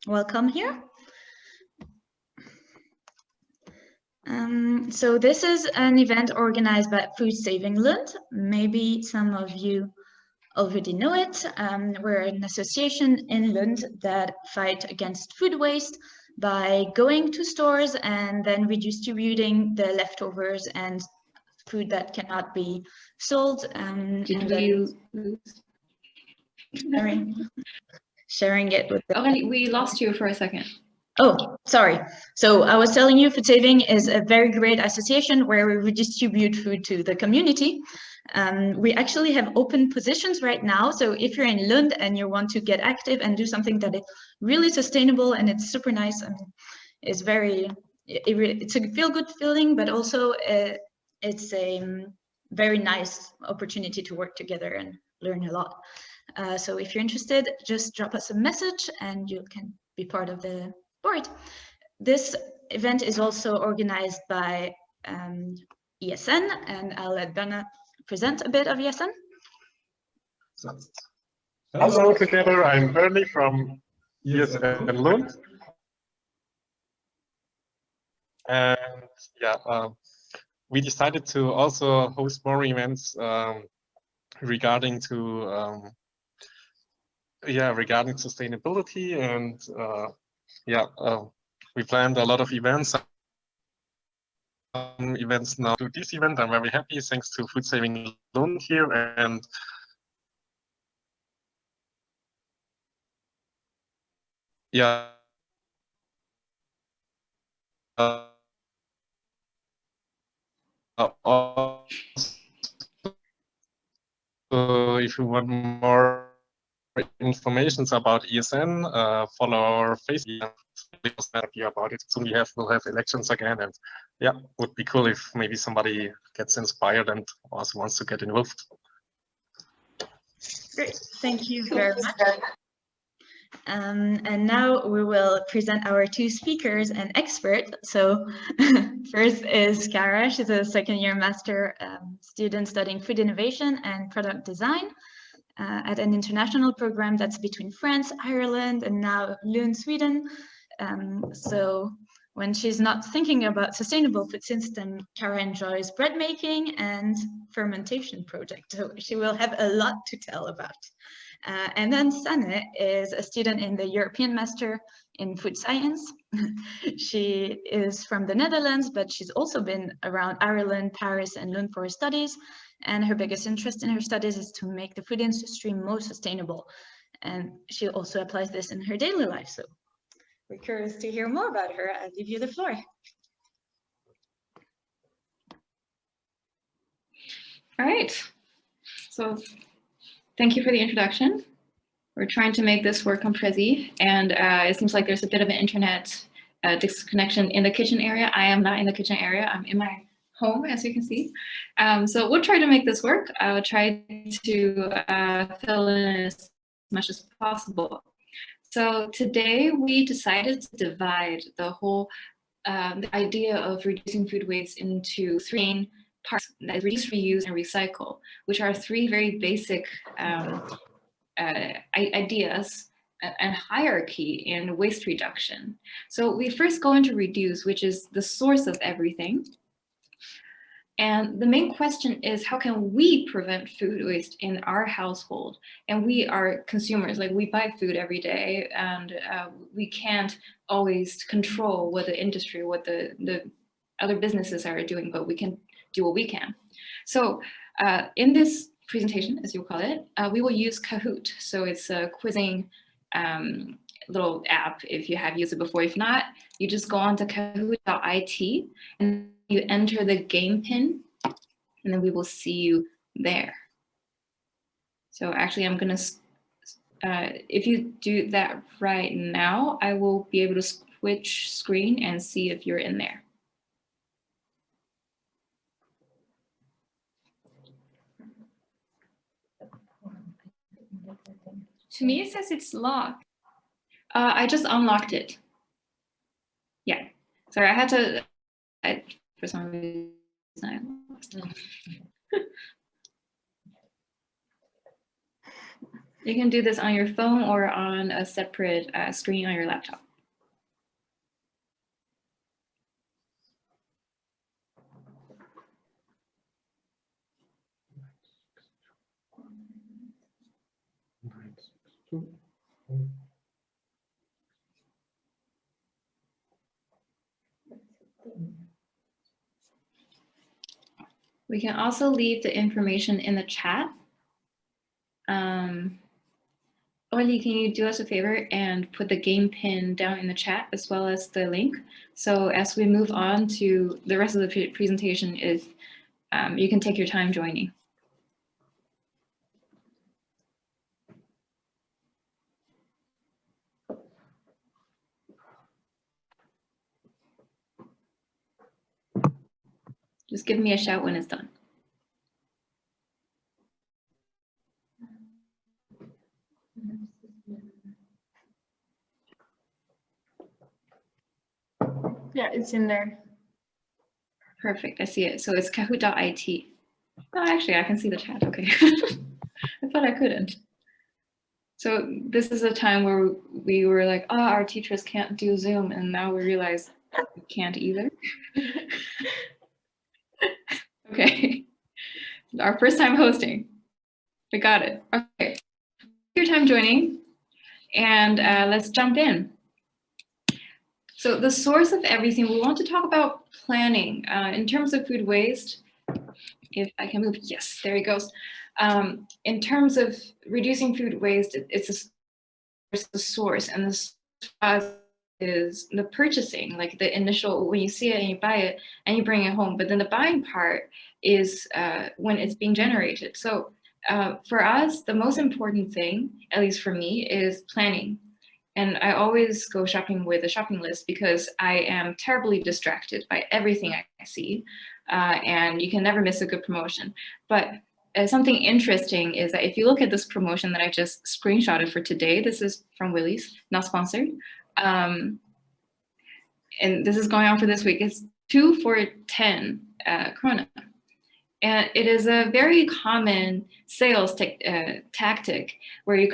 welcome here. So this is an event organized by Saving Lund. Maybe some of you already know it. We're an association in Lund that fight against food waste by going to stores and then redistributing the leftovers and food that cannot be sold. Sharing it with them. Oh, we lost you for a second. Oh, sorry. So I was telling you, Food Saving is a very great association where we redistribute food to the community. We actually have open positions right now. So if you're in Lund and you want to get active and do something that is really sustainable and it's super nice, I mean, it's it's a feel-good feeling, but also it's a very nice opportunity to work together and learn a lot. So if you're interested, just drop us a message and you can be part of the board. This event is also organized by ESN, and I'll let Verma present a bit of ESN. Hello together, I'm Bernie from ESN Lund. And yeah, we decided to also host more events regarding sustainability, and we planned a lot of events. Events now to this event. I'm very happy, thanks to Food Saving Lund here, and yeah. Also, if you want more information about ESN, follow our Facebook. Happy about it. Soon we'll have elections again, and yeah, would be cool if maybe somebody gets inspired and also wants to get involved. Great, thank you very much. And now we will present our two speakers and experts. So first is Kara. She's a second-year master student studying food innovation and product design at an international program that's between France, Ireland, and now Lund, Sweden. So when she's not thinking about sustainable food system, Kara enjoys bread making and fermentation project. So she will have a lot to tell about. And then Sanne is a student in the European Master in Food Science. She is from the Netherlands, but she's also been around Ireland, Paris, and Lund for her studies. And her biggest interest in her studies is to make the food industry more sustainable. And she also applies this in her daily life. So we're curious to hear more about her. I'll give you the floor. All right. So thank you for the introduction. We're trying to make this work on Prezi, and it seems like there's a bit of an internet disconnection in the kitchen area. I am not in the kitchen area. I'm in my home, as you can see. So we'll try to make this work. I'll try to fill in as much as possible. So today we decided to divide the whole the idea of reducing food waste into three main parts: that is reduce, reuse, and recycle, which are three very basic ideas and hierarchy in waste reduction. So we first go into reduce, which is the source of everything. And the main question is, how can we prevent food waste in our household? And we are consumers, like we buy food every day, and we can't always control what the industry, what the other businesses are doing, but we can do what we can. So in this presentation, as you call it, we will use Kahoot. So it's a quizzing little app if you have used it before. If not, you just go on to kahoot.it and you enter the game pin, and then we will see you there. So actually, I'm gonna, if you do that right now, I will be able to switch screen and see if you're in there. To me, it says it's locked. I just unlocked it. Yeah. Sorry, I had to, for some reason, I lost it. You can do this on your phone or on a separate screen on your laptop. We can also leave the information in the chat. Oli, can you do us a favor and put the game pin down in the chat as well as the link? So as we move on to the rest of the presentation, you can take your time joining. Just give me a shout when it's done. Yeah, it's in there. Perfect, I see it. So it's kahoot.it. Oh, actually, I can see the chat, okay. I thought I couldn't. So this is a time where we were like, oh, our teachers can't do Zoom, and now we realize we can't either. Okay, our first time hosting. We got it. Okay, your time joining, and let's jump in. So the source of everything, we want to talk about planning in terms of food waste. If I can move, yes, there he goes. In terms of reducing food waste, it's the source, and the source is the purchasing, like the initial, when you see it and you buy it and you bring it home, but then the buying part is when it's being generated. So for us, the most important thing, at least for me, is planning. And I always go shopping with a shopping list because I am terribly distracted by everything I see. And you can never miss a good promotion. But something interesting is that if you look at this promotion that I just screenshotted for today, this is from Willie's, not sponsored. And this is going on for this week. It's 2 for 10 krona. And it is a very common sales tactic where you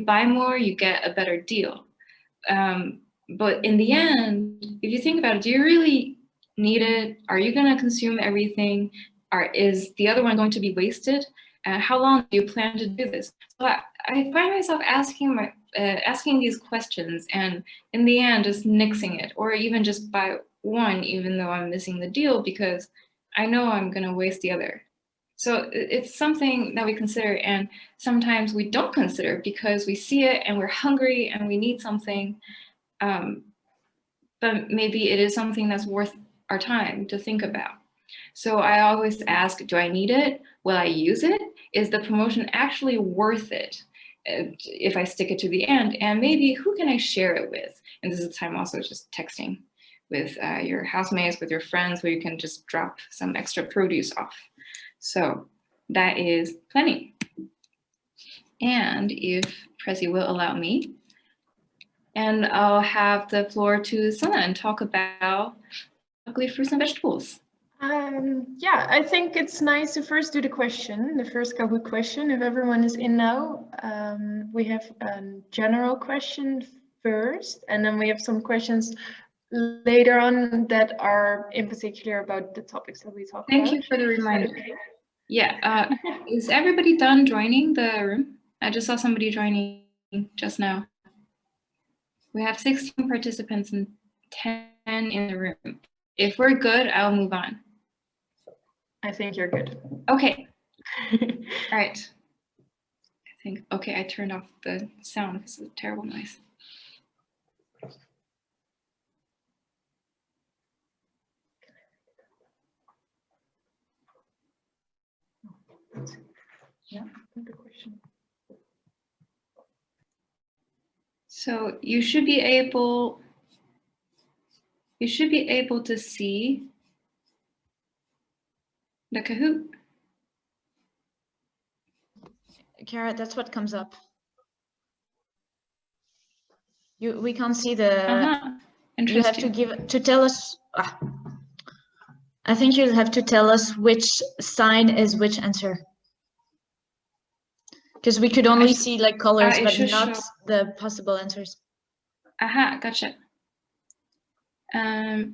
buy more, you get a better deal. But in the end, if you think about it, do you really need it? Are you going to consume everything? Is the other one going to be wasted? How long do you plan to do this? So I find myself asking these questions, and in the end, just nixing it, or even just buy one, even though I'm missing the deal, because I know I'm going to waste the other. So it's something that we consider, and sometimes we don't consider because we see it and we're hungry and we need something, but maybe it is something that's worth our time to think about. So I always ask, do I need it? Will I use it? Is the promotion actually worth it if I stick it to the end? And maybe who can I share it with? And this is the time also just texting with your housemates, with your friends, where you can just drop some extra produce off. So that is planning. And if Prezi will allow me, and I'll have the floor to Sana and talk about ugly fruits and vegetables. Yeah, I think it's nice to first do the question, the first Kahoot question. If everyone is in now, we have a general question first, and then we have some questions later on that are in particular about the topics that we talk about. Thank you for the reminder. Okay. Yeah, is everybody done joining the room? I just saw somebody joining just now. We have 16 participants and 10 in the room. If we're good, I'll move on. I think you're good. Okay. All right. Okay, I turned off the sound. This is a terrible noise. Yeah, the question. So you should be able to see the Kahoot. Kara, that's what comes up. We can't see the. You have to tell us. I think you'll have to tell us which sign is which answer. Because we could only see like colors, it but should not show. the possible answers. Aha, gotcha. Do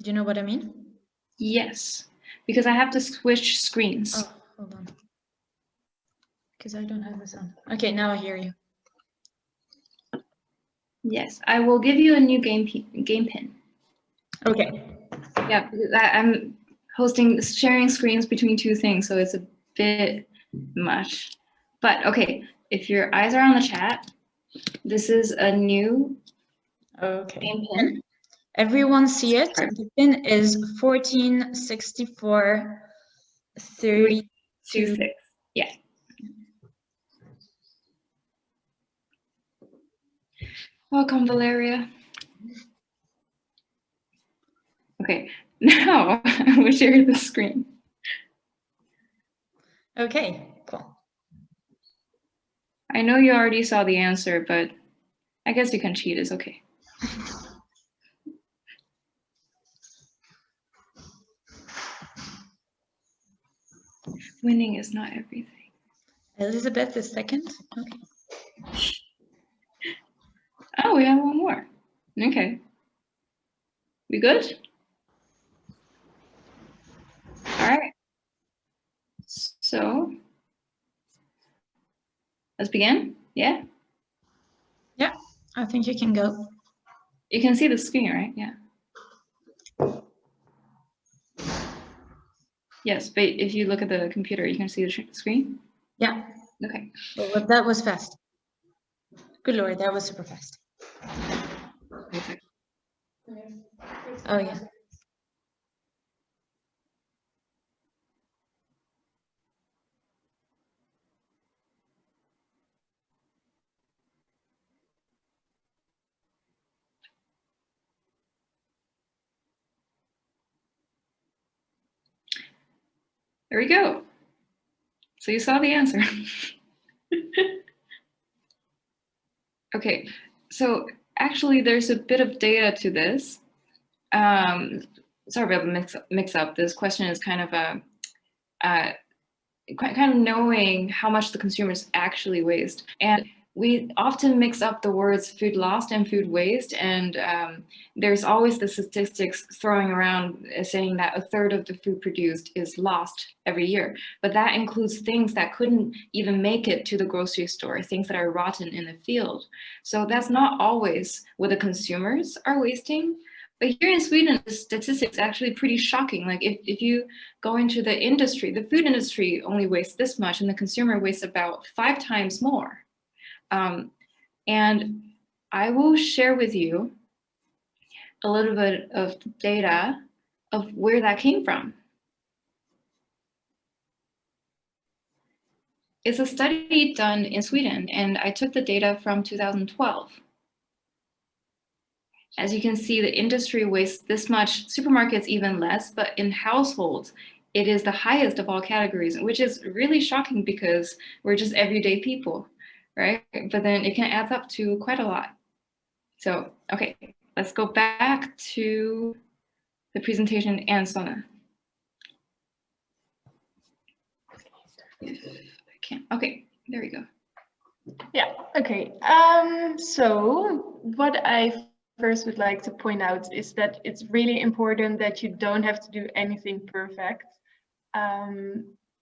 you know what I mean? Yes, because I have to switch screens. Oh, hold on. Because I don't have this on. Okay, now I hear you. Yes, I will give you a new game pin. Okay. Yeah, because I'm sharing screens between two things, so it's a bit much. But okay, if your eyes are on the chat, this is a new game pin. Everyone see it. The pin is 146432. Yeah. Welcome, Valeria. Okay, now I will share the screen. Okay, cool. I know you already saw the answer, but I guess you can cheat, it's okay. Winning is not everything. Elizabeth the second. Okay. Oh, we have one more. Okay. We good? All right. So let's begin. Yeah. Yeah, I think you can go. You can see the screen, right? Yeah. Yes, but if you look at the computer, you can see the screen? Yeah. Okay. Well, that was fast. Good Lord, that was super fast. Wait a second. Oh, yeah. There we go. So you saw the answer. Okay, so actually there's a bit of data to this. Sorry about the mix up. This question is kind of knowing how much the consumers actually waste. And we often mix up the words food lost and food waste. And there's always the statistics throwing around saying that 1/3 of the food produced is lost every year. But that includes things that couldn't even make it to the grocery store, things that are rotten in the field. So that's not always what the consumers are wasting. But here in Sweden, the statistics are actually pretty shocking. Like if you go into the industry, the food industry only wastes this much and the consumer wastes about 5 times more. And I will share with you a little bit of data of where that came from. It's a study done in Sweden, and I took the data from 2012. As you can see, the industry wastes this much, supermarkets even less, but in households, it is the highest of all categories, which is really shocking because we're just everyday people, right? But then it can add up to quite a lot. So, okay, let's go back to the presentation and Sona. If I can't, okay, there we go. Yeah, okay. So what I first would like to point out is that it's really important that you don't have to do anything perfect.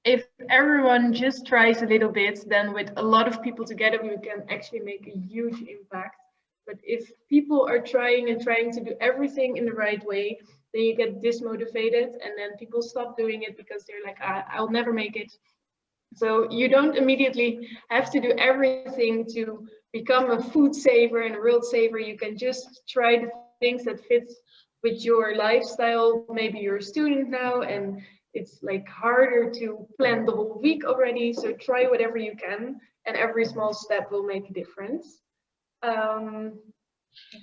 If everyone just tries a little bit, then with a lot of people together, you can actually make a huge impact. But if people are trying to do everything in the right way, then you get dismotivated and then people stop doing it because they're like, I'll never make it. So you don't immediately have to do everything to become a food saver and a world saver. You can just try the things that fit with your lifestyle. Maybe you're a student now and it's like harder to plan the whole week already. So try whatever you can and every small step will make a difference.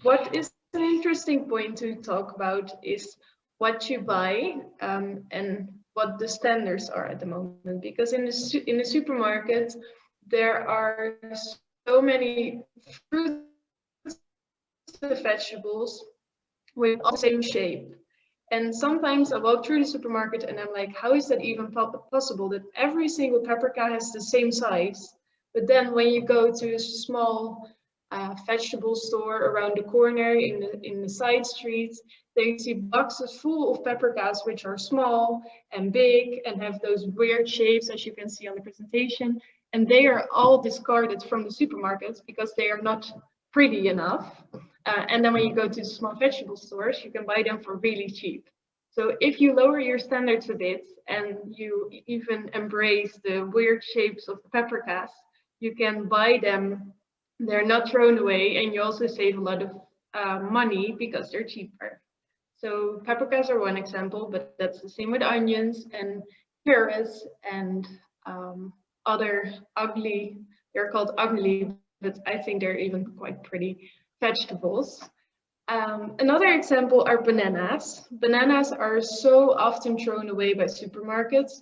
What is an interesting point to talk about is what you buy and what the standards are at the moment, because in the supermarket there are so many fruits and vegetables with all the same shape, And sometimes I walk through the supermarket and I'm like, how is that even possible that every single paprika has the same size? But then when you go to a small vegetable store around the corner in the side streets, then you see boxes full of paprikas which are small and big and have those weird shapes, as you can see on the presentation. And they are all discarded from the supermarkets because they are not pretty enough. And then when you go to small vegetable stores, you can buy them for really cheap. So if you lower your standards a bit and you even embrace the weird shapes of the paprikas, you can buy them. They're not thrown away, and you also save a lot of money because they're cheaper. So paprikas are one example, but that's the same with onions and carrots and other ugly, they're called ugly, but I think they're even quite pretty vegetables. Another example are bananas. Bananas are so often thrown away by supermarkets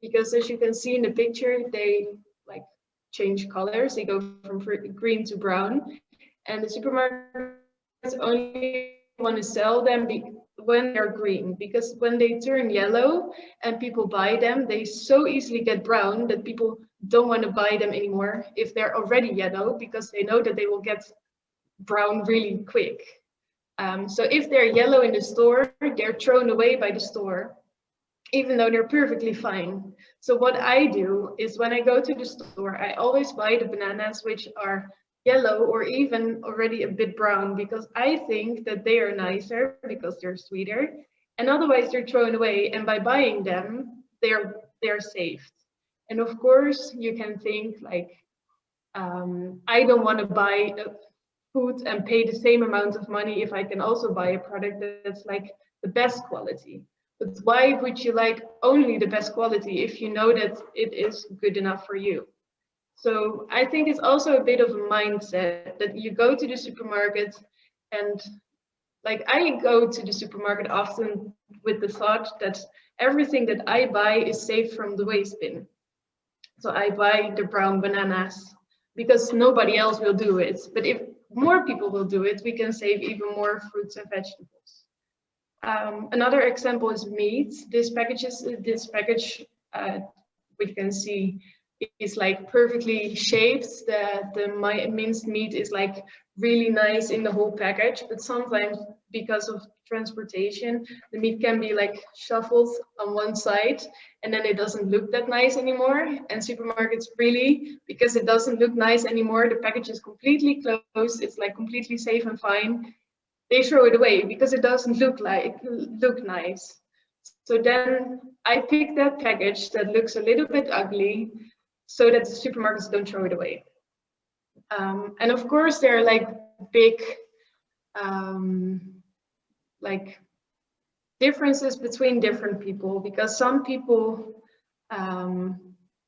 because, as you can see in the picture, they like change colors. They go from green to brown, and the supermarkets only want to sell them when they're green, because when they turn yellow and people buy them, they so easily get brown that people don't want to buy them anymore if they're already yellow, because they know that they will get brown really quick. So if they're yellow in the store, they're thrown away by the store, even though they're perfectly fine. So what I do is when I go to the store, I always buy the bananas which are yellow or even already a bit brown, because I think that they are nicer because they're sweeter, and otherwise they're thrown away. And by buying them, they're saved. And of course, you can think like, I don't want to buy food and pay the same amount of money if I can also buy a product that's like the best quality. But why would you like only the best quality if you know that it is good enough for you? So I think it's also a bit of a mindset that you go to the supermarket, and like I go to the supermarket often with the thought that everything that I buy is saved from the waste bin. So I buy the brown bananas because nobody else will do it. But if more people will do it, we can save even more fruits and vegetables. Another example is meat. This package, we can see, is like perfectly shaped. The minced meat is like really nice in the whole package, but sometimes because of transportation, the meat can be like shuffled on one side and then it doesn't look that nice anymore. And supermarkets really, because it doesn't look nice anymore, the package is completely closed, it's like completely safe and fine, they throw it away because it doesn't look nice. So then I pick that package that looks a little bit ugly so that the supermarkets don't throw it away. And of course, there are like big like differences between different people, because some people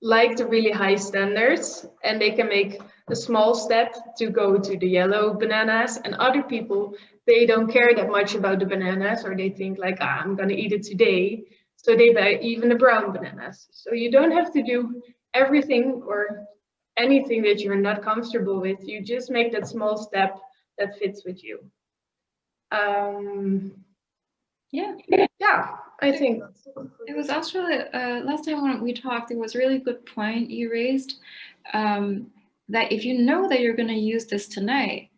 like the really high standards and they can make a small step to go to the yellow bananas, and other people, they don't care that much about the bananas, or they think like, I'm gonna eat it today, so they buy even the brown bananas. So you don't have to do everything or anything that you're not comfortable with. You just make that small step that fits with you. Yeah, I think it was actually last time when we talked, it was a really good point you raised, that if you know that you're going to use this tonight,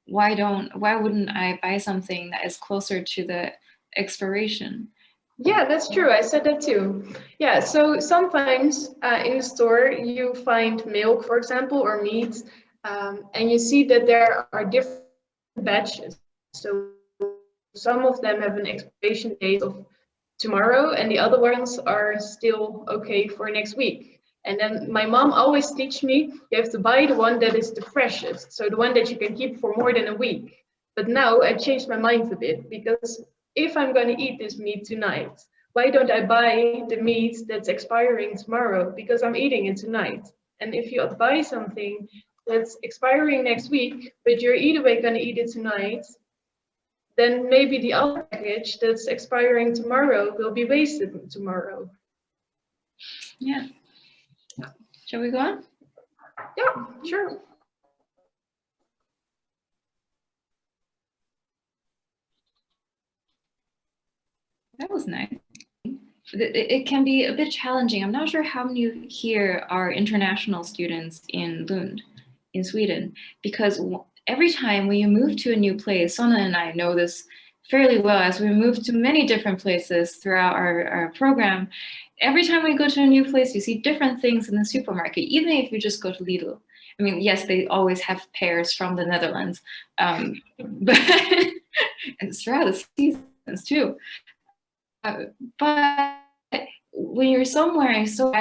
why wouldn't I buy something that is closer to the expiration? Yeah, that's true. I said that too. Yeah, so sometimes in the store you find milk, for example, or meat, and you see that there are different batches. So some of them have an expiration date of tomorrow and the other ones are still okay for next week. And then my mom always teach me, you have to buy the one that is the freshest, so the one that you can keep for more than a week. But now I changed my mind a bit, because if I'm going to eat this meat tonight, why don't I buy the meat that's expiring tomorrow, because I'm eating it tonight? And if you buy something that's expiring next week, but you're either way going to eat it tonight, then maybe the other package that's expiring tomorrow will be wasted tomorrow. Yeah. Shall we go on? Yeah, sure. That was nice. It can be a bit challenging. I'm not sure how many here are international students in Lund, in Sweden, because every time when you move to a new place, Sona and I know this fairly well as we move to many different places throughout our program. Every time we go to a new place, you see different things in the supermarket, even if you just go to Lidl. I mean, yes, they always have pears from the Netherlands, but and throughout the seasons too. But when you're somewhere and so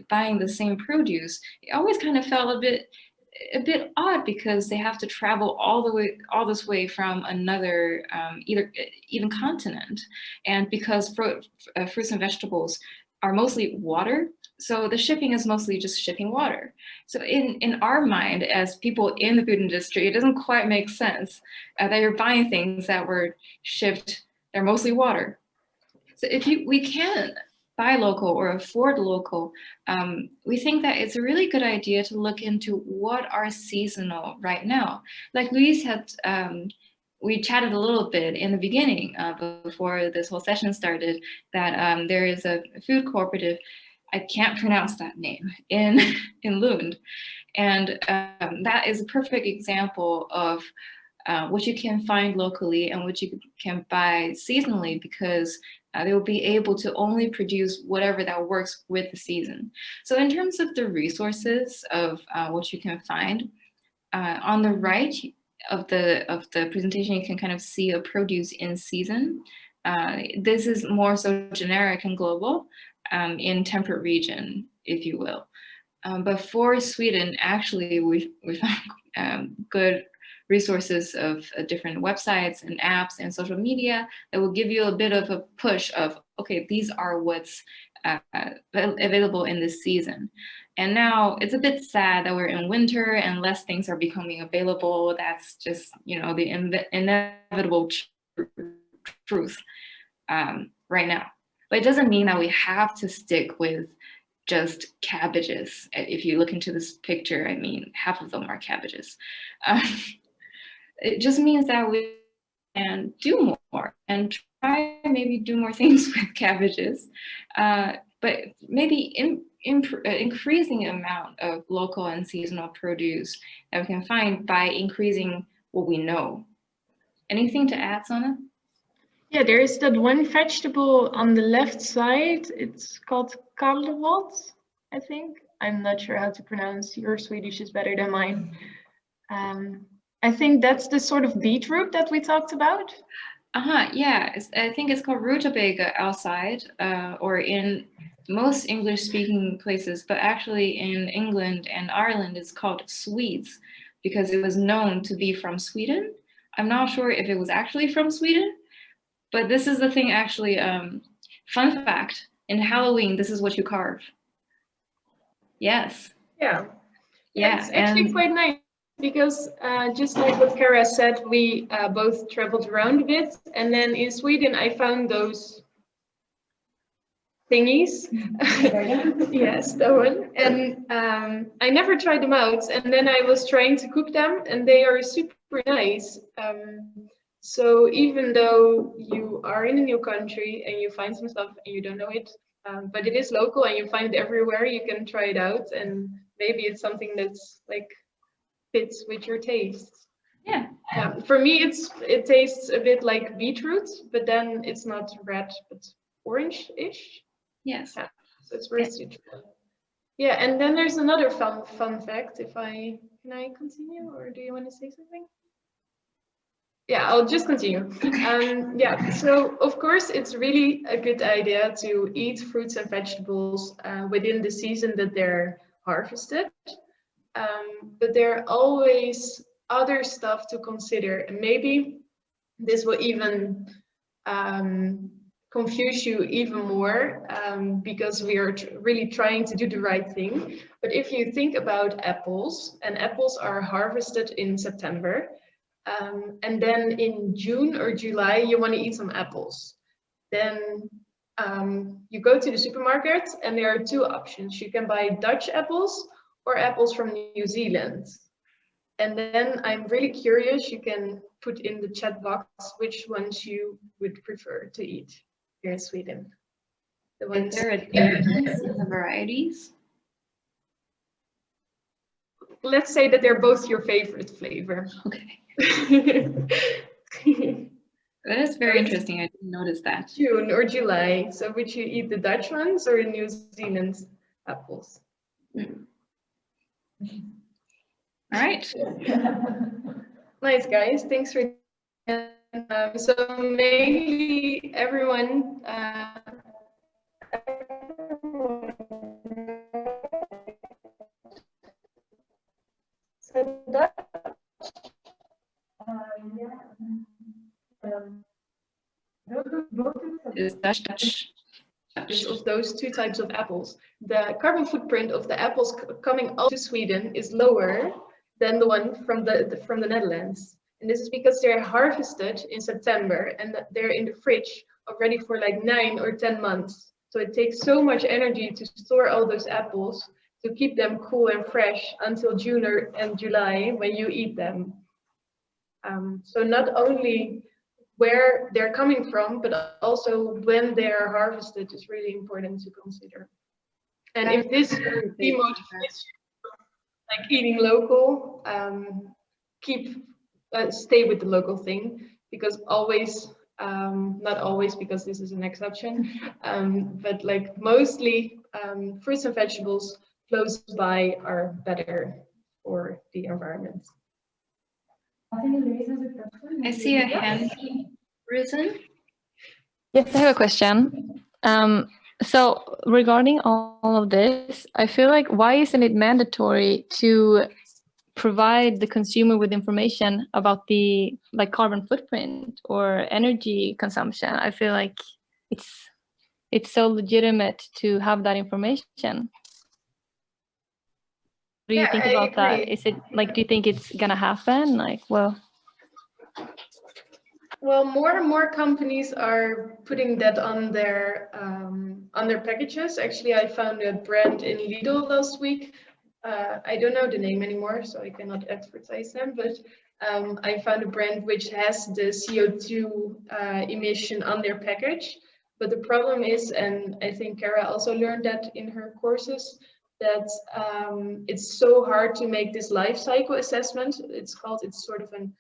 buying the same produce, it always kind of felt a bit odd because they have to travel all this way from another even continent, and because fruits and vegetables are mostly water, so the shipping is mostly just shipping water. So in our mind, as people in the food industry, it doesn't quite make sense that you're buying things that were shipped, they're mostly water. So if we can buy local or afford local, we think that it's a really good idea to look into what are seasonal right now. Like Luis had, we chatted a little bit in the beginning before this whole session started, that there is a food cooperative, I can't pronounce that name, in Lund. And that is a perfect example of what you can find locally and what you can buy seasonally, because they will be able to only produce whatever that works with the season. So in terms of the resources of what you can find, on the right of the presentation, you can kind of see a produce in season. This is more so generic and global in temperate region, if you will. But for Sweden, actually, we found good resources of different websites and apps and social media that will give you a bit of a push of, okay, these are what's available in this season. And now it's a bit sad that we're in winter and less things are becoming available. That's just, you know, the inevitable truth right now. But it doesn't mean that we have to stick with just cabbages. If you look into this picture, I mean, half of them are cabbages. It just means that we can do more and try maybe do more things with cabbages, but maybe increasing the amount of local and seasonal produce that we can find by increasing what we know. Anything to add, Sana? Yeah, there is that one vegetable on the left side. It's called kalvot, I think. I'm not sure how to pronounce. Your Swedish is better than mine. I think that's the sort of beetroot that we talked about. Yeah, I think it's called rutabaga outside, or in most English-speaking places, but actually in England and Ireland it's called Swedes because it was known to be from Sweden. I'm not sure if it was actually from Sweden, but this is the thing actually, fun fact, in Halloween, this is what you carve. Yes. Yeah. Yeah, it's actually quite nice. Because just like what Kara said, we both traveled around a bit, and then in Sweden I found those thingies. Yes, that one. And I never tried them out, and then I was trying to cook them, and they are super nice. So even though you are in a new country and you find some stuff and you don't know it, but it is local and you find it everywhere, you can try it out, and maybe it's something that's like fits with your tastes. Yeah. For me, it tastes a bit like beetroot, but then it's not red, but orange-ish. Yes. Yeah, so it's very sweet. Yeah, and then there's another fun fact. Can I continue, or do you want to say something? Yeah, I'll just continue. Yeah, so of course it's really a good idea to eat fruits and vegetables within the season that they're harvested. But there are always other stuff to consider, and maybe this will even confuse you even more because we are really trying to do the right thing. But if you think about apples, and apples are harvested in September, and then in June or July you want to eat some apples, then you go to the supermarket and there are two options. You can buy Dutch apples or apples from New Zealand. And then I'm really curious, you can put in the chat box which ones you would prefer to eat. here in Sweden. The Is ones, there a difference in the varieties? let's say that they're both your favorite flavor. Okay, June that is very interesting. I didn't notice that. or July. So would you eat the Dutch ones or the New Zealand apples? All right. Nice, guys. Thanks for. So mainly everyone. So that. Is Dutch? Of those two types of apples, the carbon footprint of the apples coming out to Sweden is lower than the one from the Netherlands. And this is because they're harvested in September and they're in the fridge already for like 9 or 10 months. So it takes so much energy to store all those apples to keep them cool and fresh until June and July when you eat them. So not only where they're coming from, but also when they are harvested is really important to consider. And if this demotivates you, like eating local, stay with the local thing, because always, not always, because this is an exception, but like mostly fruits and vegetables close by are better for the environment. I see a hand risen. Yes, I have a question. So regarding all of this, I feel like why isn't it mandatory to provide the consumer with information about the carbon footprint or energy consumption? I feel like it's so legitimate to have that information. What do you think about that? Is it do you think it's gonna happen? Well, more and more companies are putting that on their packages. Actually, I found a brand in Lidl last week. I don't know the name anymore, so I cannot advertise them. But I found a brand which has the CO2 emission on their package. But the problem is, and I think Kara also learned that in her courses, that it's so hard to make this life cycle assessment. It's sort of an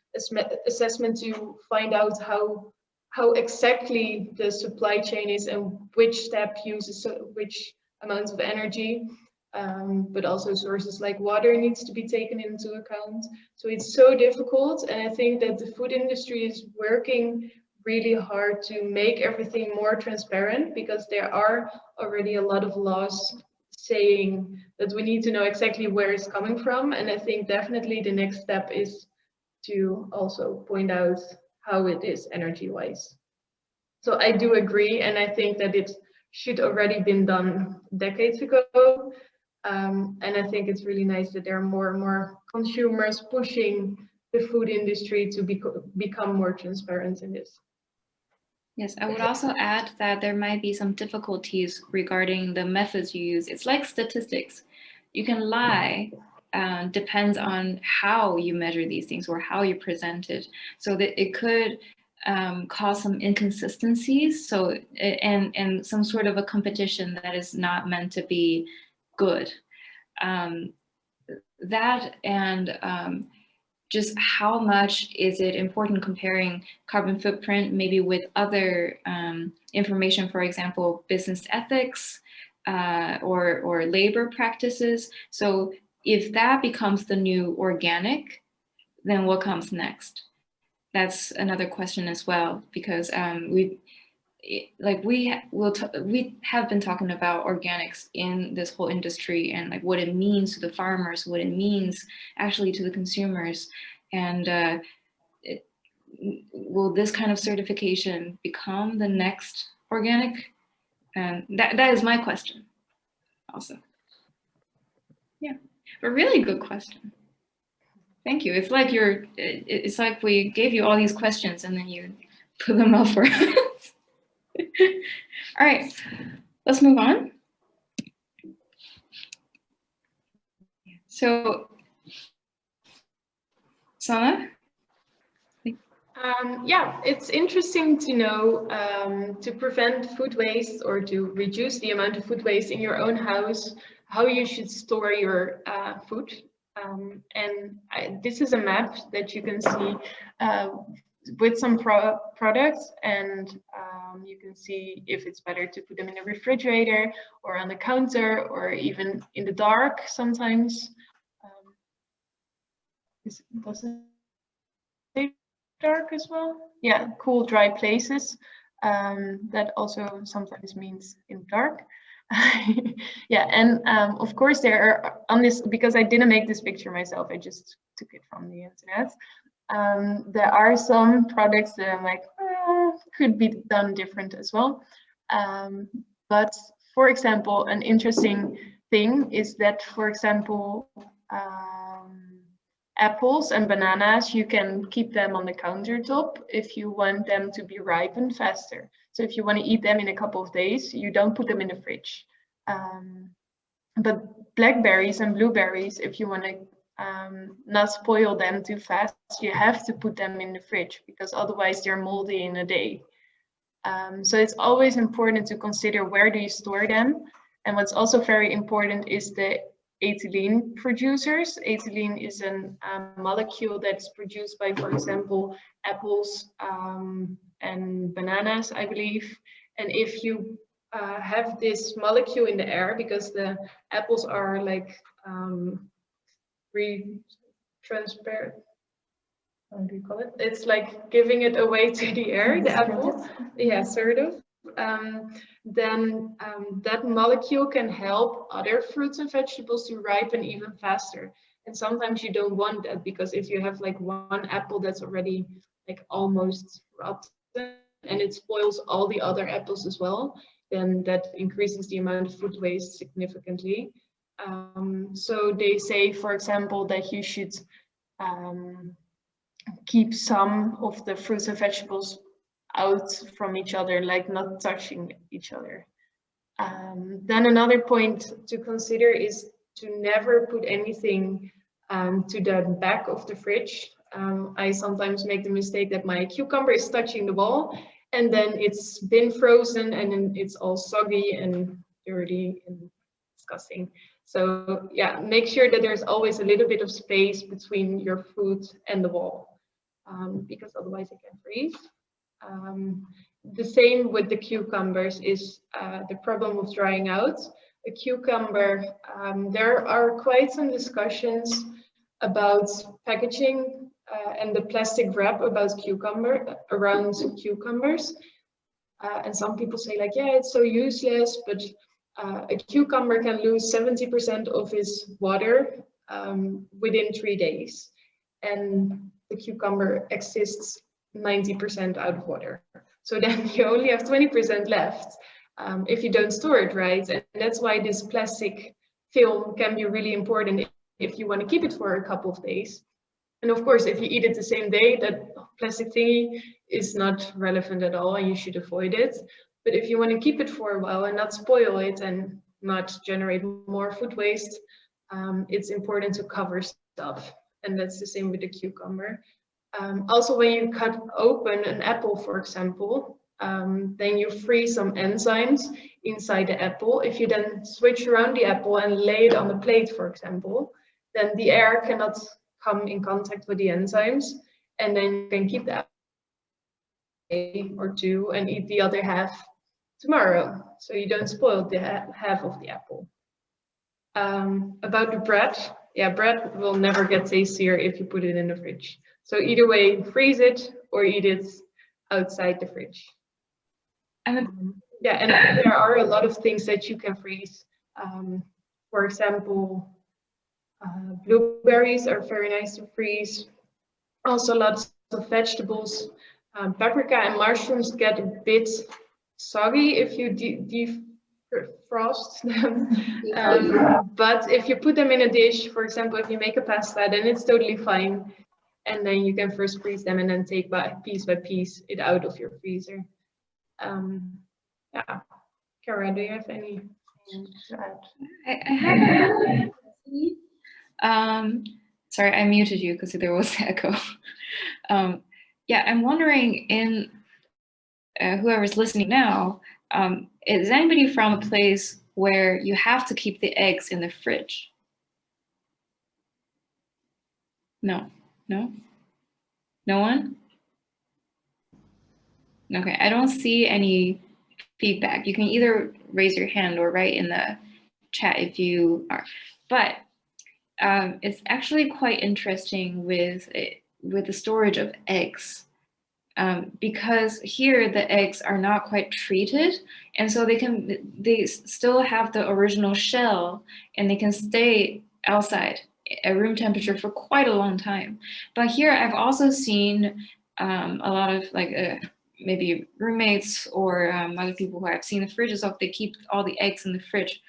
assessment to find out how exactly the supply chain is and which step uses which amounts of energy, but also sources like water needs to be taken into account. So it's so difficult, and I think that the food industry is working really hard to make everything more transparent, because there are already a lot of laws saying that we need to know exactly where it's coming from. And I think definitely the next step is to also point out how it is energy wise. So I do agree, and I think that it should already been done decades ago. And I think it's really nice that there are more and more consumers pushing the food industry to become more transparent in this. Yes, I would also add that there might be some difficulties regarding the methods you use. It's like statistics. You can lie, depends on how you measure these things or how you present it. So that it could cause some inconsistencies. So and some sort of a competition that is not meant to be good. That and just how much is it important comparing carbon footprint maybe with other information, for example, business ethics or labor practices. So if that becomes the new organic, then what comes next? That's another question as well, because we have been talking about organics in this whole industry and like what it means to the farmers, what it means actually to the consumers, and will this kind of certification become the next organic? And that is my question also. Yeah, but really good question. Thank you. It's like we gave you all these questions and then you put them up for us. All right, let's move on. So, Sana? Yeah, it's interesting to know to prevent food waste or to reduce the amount of food waste in your own house, how you should store your food. This is a map that you can see with some products, and you can see if it's better to put them in a refrigerator or on the counter or even in the dark sometimes. Does it say dark as well? Yeah, cool, dry places. That also sometimes means in dark. Yeah, and of course there are on this, because I didn't make this picture myself, I just took it from the internet. There are some products that I'm like, could be done different as well. But for example, an interesting thing is that, for example, apples and bananas, you can keep them on the countertop if you want them to be ripened faster. So if you want to eat them in a couple of days, you don't put them in the fridge. But blackberries and blueberries, if you want to not spoil them too fast, you have to put them in the fridge, because otherwise they're moldy in a day. So it's always important to consider where do you store them. And what's also very important is the ethylene producers. Ethylene is a molecule that's produced by, for example, apples and bananas, I believe. And if you have this molecule in the air, because the apples are like transparent, how do you call it? It's like giving it away to the air, the apple. Yeah, sort of. Then that molecule can help other fruits and vegetables to ripen even faster. And sometimes you don't want that, because if you have like one apple that's already like almost rotten and it spoils all the other apples as well, then that increases the amount of food waste significantly. So they say, for example, that you should keep some of the fruits and vegetables out from each other, like not touching each other. Then another point to consider is to never put anything to the back of the fridge. I sometimes make the mistake that my cucumber is touching the wall, and then it's been frozen and then it's all soggy and dirty and disgusting. So yeah, make sure that there's always a little bit of space between your food and the wall, because otherwise it can freeze. The same with the cucumbers is the problem of drying out. A cucumber, there are quite some discussions about packaging and the plastic wrap about around cucumbers. And some people say like, yeah, it's so useless, but a cucumber can lose 70% of its water within 3 days. And the cucumber exists 90% out of water. So then you only have 20% left if you don't store it right. And that's why this plastic film can be really important if you want to keep it for a couple of days. And of course, if you eat it the same day, that plastic thingy is not relevant at all and you should avoid it. But if you want to keep it for a while and not spoil it and not generate more food waste, it's important to cover stuff. And that's the same with the cucumber. Also, when you cut open an apple, for example, then you freeze some enzymes inside the apple. If you then switch around the apple and lay it on the plate, for example, then the air cannot come in contact with the enzymes, and then you can keep the apple a day or two and eat the other half tomorrow, so you don't spoil the half of the apple. About the bread, yeah, bread will never get tastier if you put it in the fridge. So either way, freeze it or eat it outside the fridge. Yeah, and there are a lot of things that you can freeze. For example, blueberries are very nice to freeze. Also lots of vegetables. Paprika and mushrooms get a bit soggy if you defrost them. But if you put them in a dish, for example, if you make a pasta, then it's totally fine. And then you can first freeze them and then take by piece it out of your freezer. Yeah, Kara, do you have anything to add? I have sorry, I muted you because there was echo. yeah, I'm wondering in whoever's listening now, is anybody from a place where you have to keep the eggs in the fridge? No, no, no one? Okay, I don't see any feedback. You can either raise your hand or write in the chat if you are. But it's actually quite interesting with the storage of eggs. Because here the eggs are not quite treated, and so they still have the original shell, and they can stay outside at room temperature for quite a long time. But here I've also seen a lot of maybe roommates or other people who I've seen the fridges of, they keep all the eggs in the fridge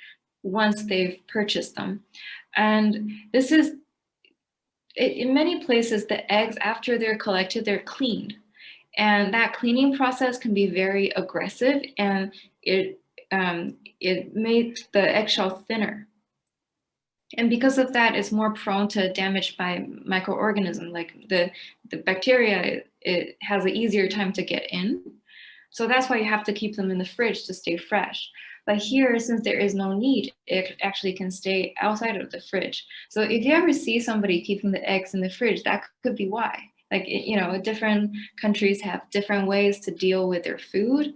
once they've purchased them. And this is, in many places, the eggs, after they're collected, they're cleaned. And that cleaning process can be very aggressive, and it makes the eggshell thinner. And because of that, it's more prone to damage by microorganisms. Like the bacteria, it has an easier time to get in. So that's why you have to keep them in the fridge to stay fresh. But here, since there is no need, it actually can stay outside of the fridge. So if you ever see somebody keeping the eggs in the fridge, that could be why. Like, you know, different countries have different ways to deal with their food.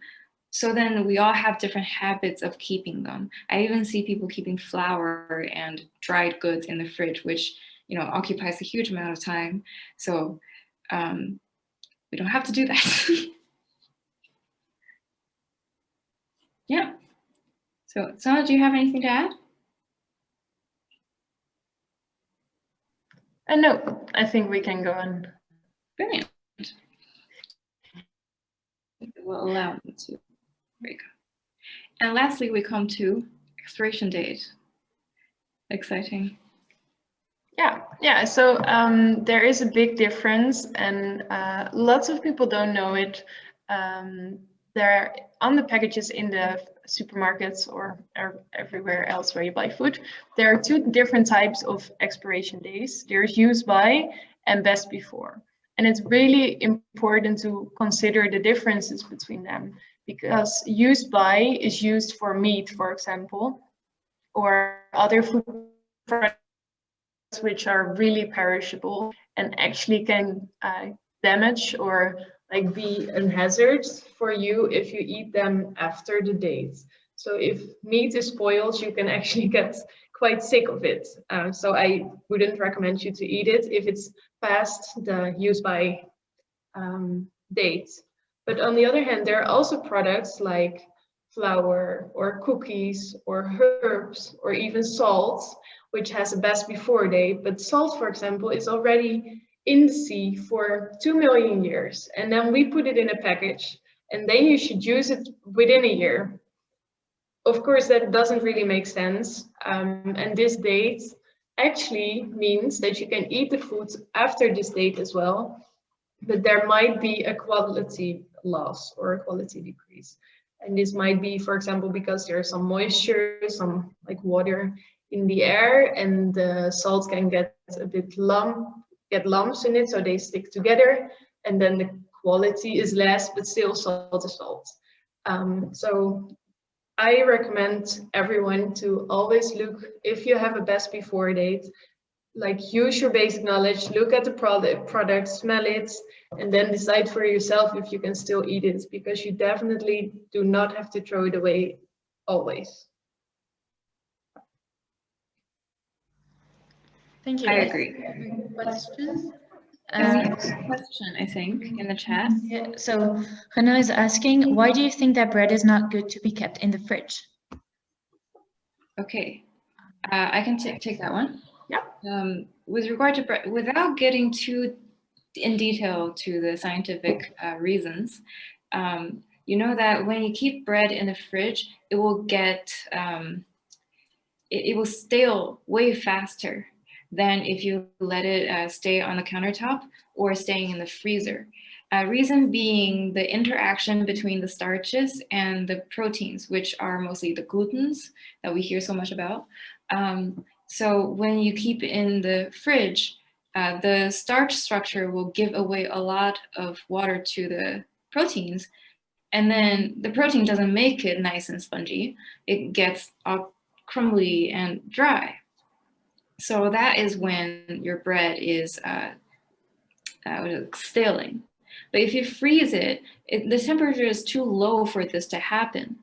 So then we all have different habits of keeping them. I even see people keeping flour and dried goods in the fridge, which, you know, occupies a huge amount of time. So we don't have to do that. Yeah. So Sana, do you have anything to add? No, I think we can go on. Brilliant. It will allow me to break up. And lastly, we come to expiration date. Exciting. Yeah. So there is a big difference, and lots of people don't know it. There on the packages in the supermarkets or everywhere else where you buy food, there are two different types of expiration days. There's use by and best before. And it's really important to consider the differences between them, because use by is used for meat, for example, or other food products which are really perishable and actually can damage or like be a hazard for you if you eat them after the date. So if meat is spoiled, you can actually get quite sick of it. So I wouldn't recommend you to eat it if it's past the use by date. But on the other hand, there are also products like flour or cookies or herbs or even salt, which has a best before date. But salt, for example, is already in the sea for 2 million years. And then we put it in a package, and then you should use it within a year. Of course, that doesn't really make sense. And this date actually means that you can eat the food after this date as well, but there might be a quality loss or a quality decrease. And this might be, for example, because there's some moisture, some like water in the air, and the salt can get a bit lumps in it, so they stick together, and then the quality is less, but still salt is salt. So I recommend everyone to always look, if you have a best before date, like use your basic knowledge, look at the product, smell it, and then decide for yourself if you can still eat it, because you definitely do not have to throw it away always. Thank you. I agree. Questions? And we have a question, I think, in the chat. Yeah, so Renaud is asking, why do you think that bread is not good to be kept in the fridge? Okay, I can take that one. Yeah. With regard to bread, without getting too in detail to the scientific reasons, you know that when you keep bread in the fridge, it will get, it will stale way faster than if you let it stay on the countertop or staying in the freezer. Reason being the interaction between the starches and the proteins, which are mostly the glutens that we hear so much about. So when you keep in the fridge, the starch structure will give away a lot of water to the proteins, and then the protein doesn't make it nice and spongy. It gets all crumbly and dry. So that is when your bread is staling. But if you freeze it, the temperature is too low for this to happen.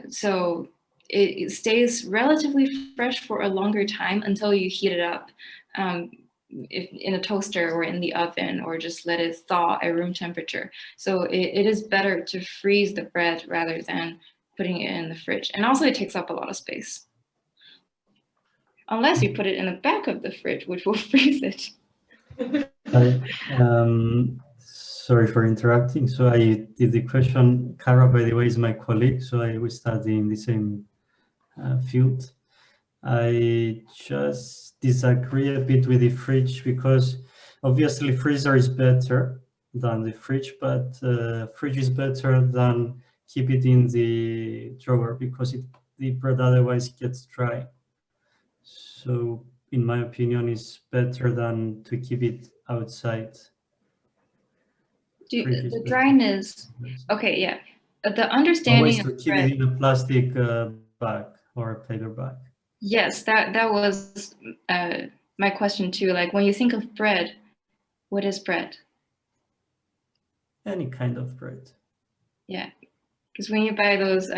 So it stays relatively fresh for a longer time until you heat it up in a toaster or in the oven, or just let it thaw at room temperature. So it is better to freeze the bread rather than putting it in the fridge. And also it takes up a lot of space. Unless you put it in the back of the fridge, which will freeze it. Sorry for interrupting. So I did the question. Cara, by the way, is my colleague, so we study in the same field. I just disagree a bit with the fridge, because obviously freezer is better than the fridge, but fridge is better than keep it in the drawer, because the bread otherwise gets dry. So in my opinion, it's better than to keep it outside. The dryness, okay, yeah. The understanding always to keep it in a plastic bag or a paper bag. Yes, that was my question too. Like, when you think of bread, what is bread? Any kind of bread. Yeah, because when you buy those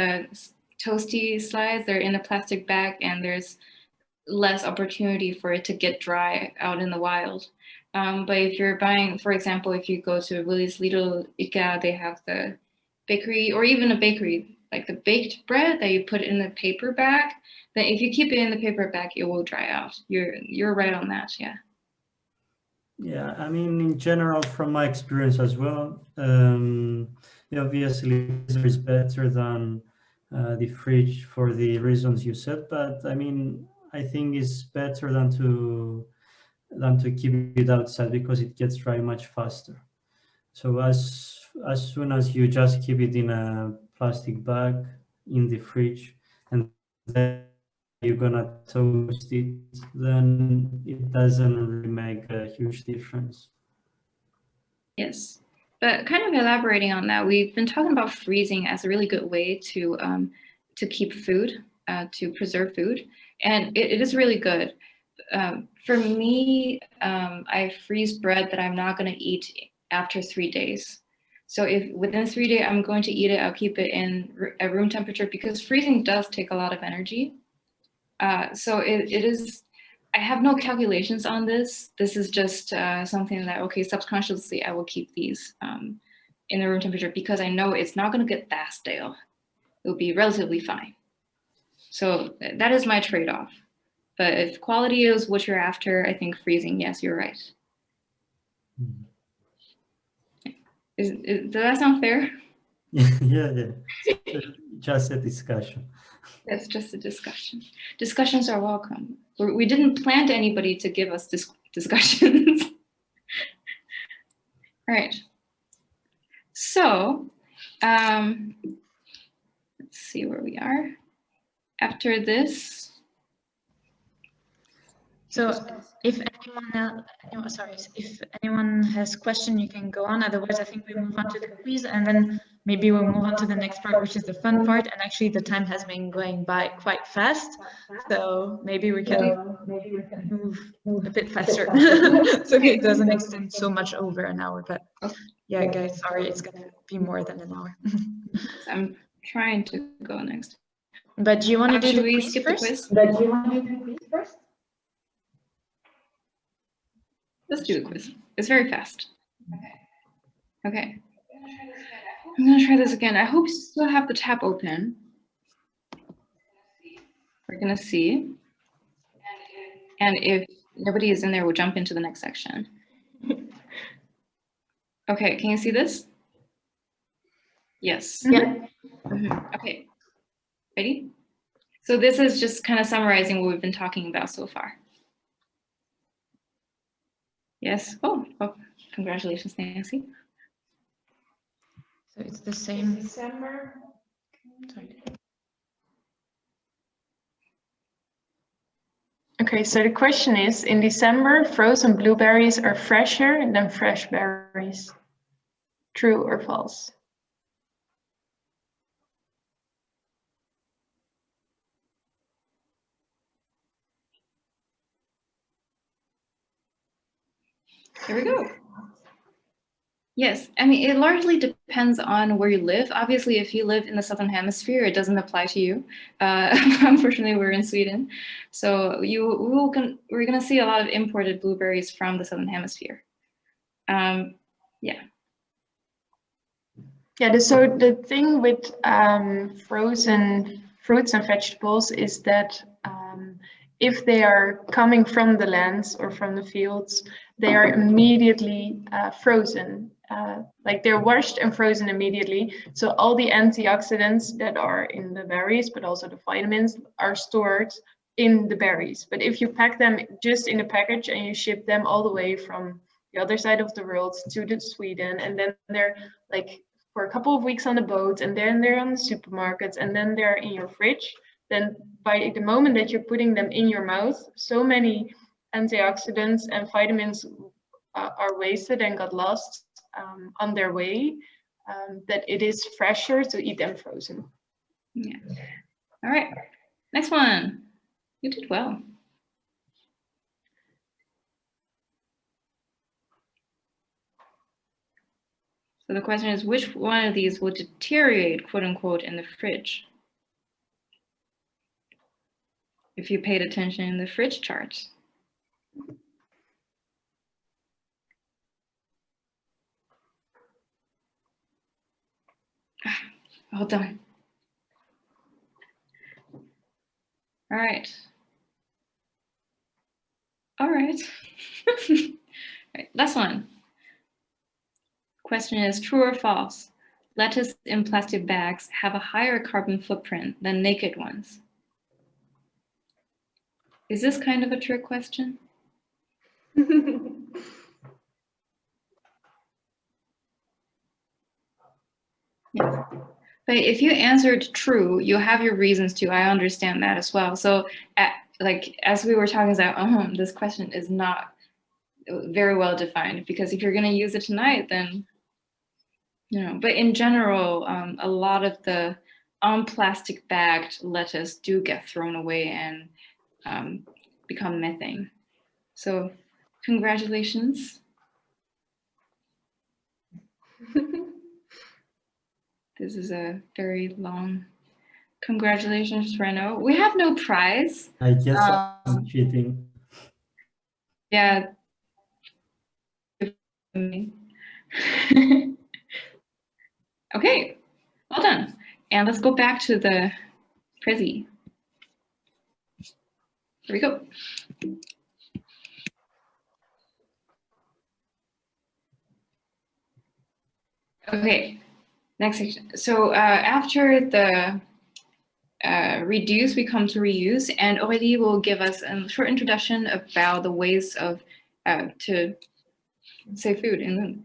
toasty slides, they're in a plastic bag, and there's less opportunity for it to get dry out in the wild. But if you're buying, for example, if you go to Willys, Lidl, IKEA, they have the bakery, or even a bakery, like the baked bread that you put in the paper bag. Then if you keep it in the paper bag, it will dry out. You're right on that, yeah. Yeah, I mean, in general, from my experience as well, obviously freezer is better than the fridge for the reasons you said, but I mean, I think it's better than to keep it outside, because it gets dry much faster. So as soon as you just keep it in a plastic bag in the fridge, and then you're gonna toast it, then it doesn't really make a huge difference. Yes, but kind of elaborating on that, we've been talking about freezing as a really good way to keep food, to preserve food, and it is really good. For me, I freeze bread that I'm not going to eat after 3 days. So if within 3 days I'm going to eat it, I'll keep it in at room temperature, because freezing does take a lot of energy. So it is, I have no calculations on this. This is just something that, okay, subconsciously I will keep these in the room temperature, because I know it's not going to get that stale. It will be relatively fine. So that is my trade-off. But if quality is what you're after, I think freezing, yes, you're right. Does that sound fair? Yeah. Just a discussion. That's just a discussion. Discussions are welcome. We didn't plant anybody to give us discussions. All right. So let's see where we are. After this. So if anyone has question, you can go on. Otherwise, I think we move on to the quiz, and then maybe we'll move on to the next part, which is the fun part. And actually, the time has been going by quite fast, so maybe we can move a bit faster, so it doesn't extend so much over an hour. But yeah, guys, sorry, it's gonna be more than an hour. I'm trying to go next. But do you want to do the quiz first? Let's do the quiz. It's very fast. Okay. I'm gonna try this again. I hope you still have the tab open. We're gonna see. And if nobody is in there, we'll jump into the next section. Okay, can you see this? Yes. Yeah. Okay. Ready? So this is just kind of summarizing what we've been talking about so far. Yes. Oh, congratulations, Nancy. So it's the same. December. Sorry. Okay, so the question is, in December, frozen blueberries are fresher than fresh berries. True or false? Here we go. Yes, I mean, it largely depends on where you live. Obviously, if you live in the Southern Hemisphere, it doesn't apply to you. Unfortunately, we're in Sweden. So we're gonna see a lot of imported blueberries from the Southern Hemisphere. Yeah. Yeah, so the thing with frozen fruits and vegetables is that if they are coming from the lands or from the fields, they are immediately frozen. Like they're washed and frozen immediately. So all the antioxidants that are in the berries, but also the vitamins, are stored in the berries. But if you pack them just in a package and you ship them all the way from the other side of the world to Sweden, and then they're like for a couple of weeks on the boat, and then they're on the supermarkets, and then they're in your fridge, then by the moment that you're putting them in your mouth, so many antioxidants and vitamins are wasted and got lost on their way, that it is fresher to eat them frozen. Yeah. All right. Next one. You did well. So the question is, which one of these will deteriorate, quote unquote, in the fridge? If you paid attention in the fridge charts. Well done. All right. All right. All right. Last one. Question is, true or false? Lettuce in plastic bags have a higher carbon footprint than naked ones. Is this kind of a trick question? Yes. But if you answered true, you have your reasons to. I understand that as well. So, as we were talking about, this question is not very well defined, because if you're going to use it tonight, then But in general, a lot of the plastic bagged lettuce do get thrown away and become methane. So, congratulations. This is a very long. Congratulations, Reno. We have no prize. I guess I'm cheating. Yeah. Okay, well done. And let's go back to the Prezi. Here we go. Okay, next section. So after the reduce, we come to reuse, and Aurélie will give us a short introduction about the ways of to save food in Lund.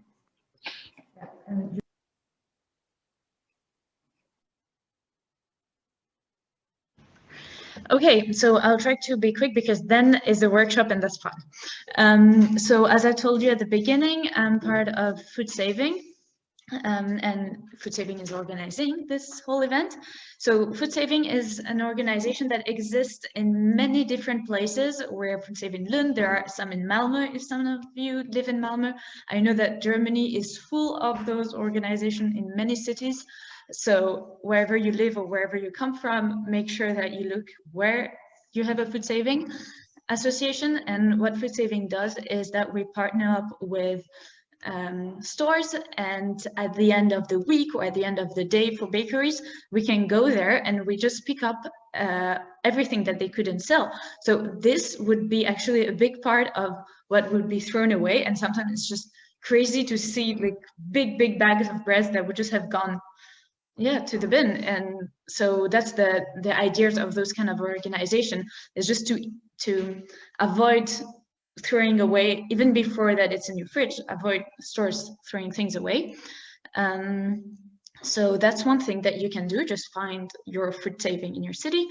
Okay, so I'll try to be quick because then is the workshop and that's fun. So as I told you at the beginning, I'm part of Food Saving, and Food Saving is organizing this whole event. So Food Saving is an organization that exists in many different places. We're Food Saving Lund, there are some in Malmö, if some of you live in Malmö. I know that Germany is full of those organizations in many cities. So wherever you live or wherever you come from, make sure that you look where you have a food saving association. And what Food Saving does is that we partner up with stores, and at the end of the week or at the end of the day for bakeries, we can go there and we just pick up everything that they couldn't sell. So this would be actually a big part of what would be thrown away. And sometimes it's just crazy to see like big bags of bread that would just have gone to the bin. And so that's the ideas of those kind of organization, is just to avoid throwing away, even before that it's in your fridge, avoid stores throwing things away. So that's one thing that you can do, just find your food saving in your city.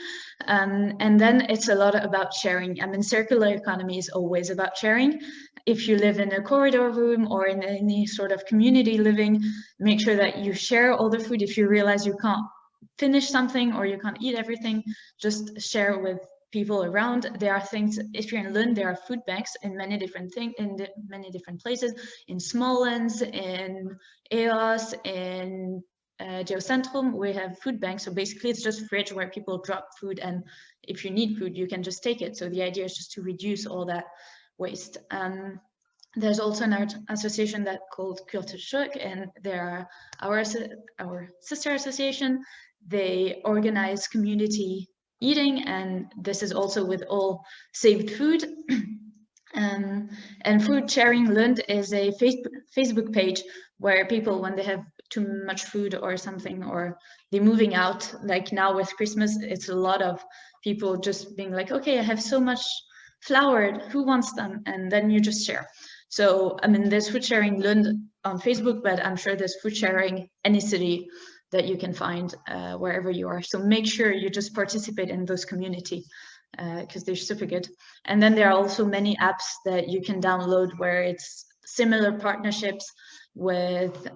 And then it's a lot about sharing. I mean, circular economy is always about sharing. If you live in a corridor room or in any sort of community living, make sure that you share all the food. If you realize you can't finish something or you can't eat everything, just share with people around. There are things, if you're in Lund, there are food banks in many different things, in many different places, in Smålands, in EOS, in Geocentrum, we have food banks. So basically it's just a fridge where people drop food, and if you need food, you can just take it. So the idea is just to reduce all that waste. There's also an association that called Kultursjuk, and there are our sister association. They organize community eating, and this is also with all saved food. And Food Sharing Lund is a Facebook page where people, when they have too much food or something, or they're moving out, like now with Christmas, it's a lot of people just being like, okay, I have so much flour, who wants them? And then you just share. So, I mean, there's Food Sharing Lund on Facebook, but I'm sure there's Food Sharing any city that you can find wherever you are. So make sure you just participate in those community, because they're super good. And then there are also many apps that you can download where it's similar partnerships with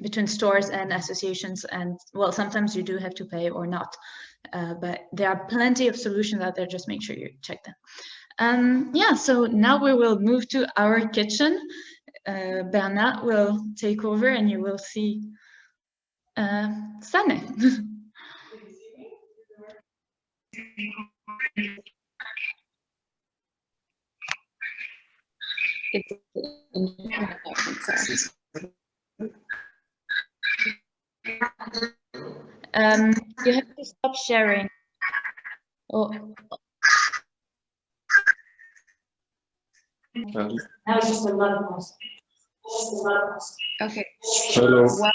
between stores and associations. And well, sometimes you do have to pay or not, but there are plenty of solutions out there. Just make sure you check them. Yeah, so now we will move to our kitchen. Bernard will take over and you will see Sanne. You have to stop sharing. Oh. Now it's just a lot of noise. Okay. Hello. While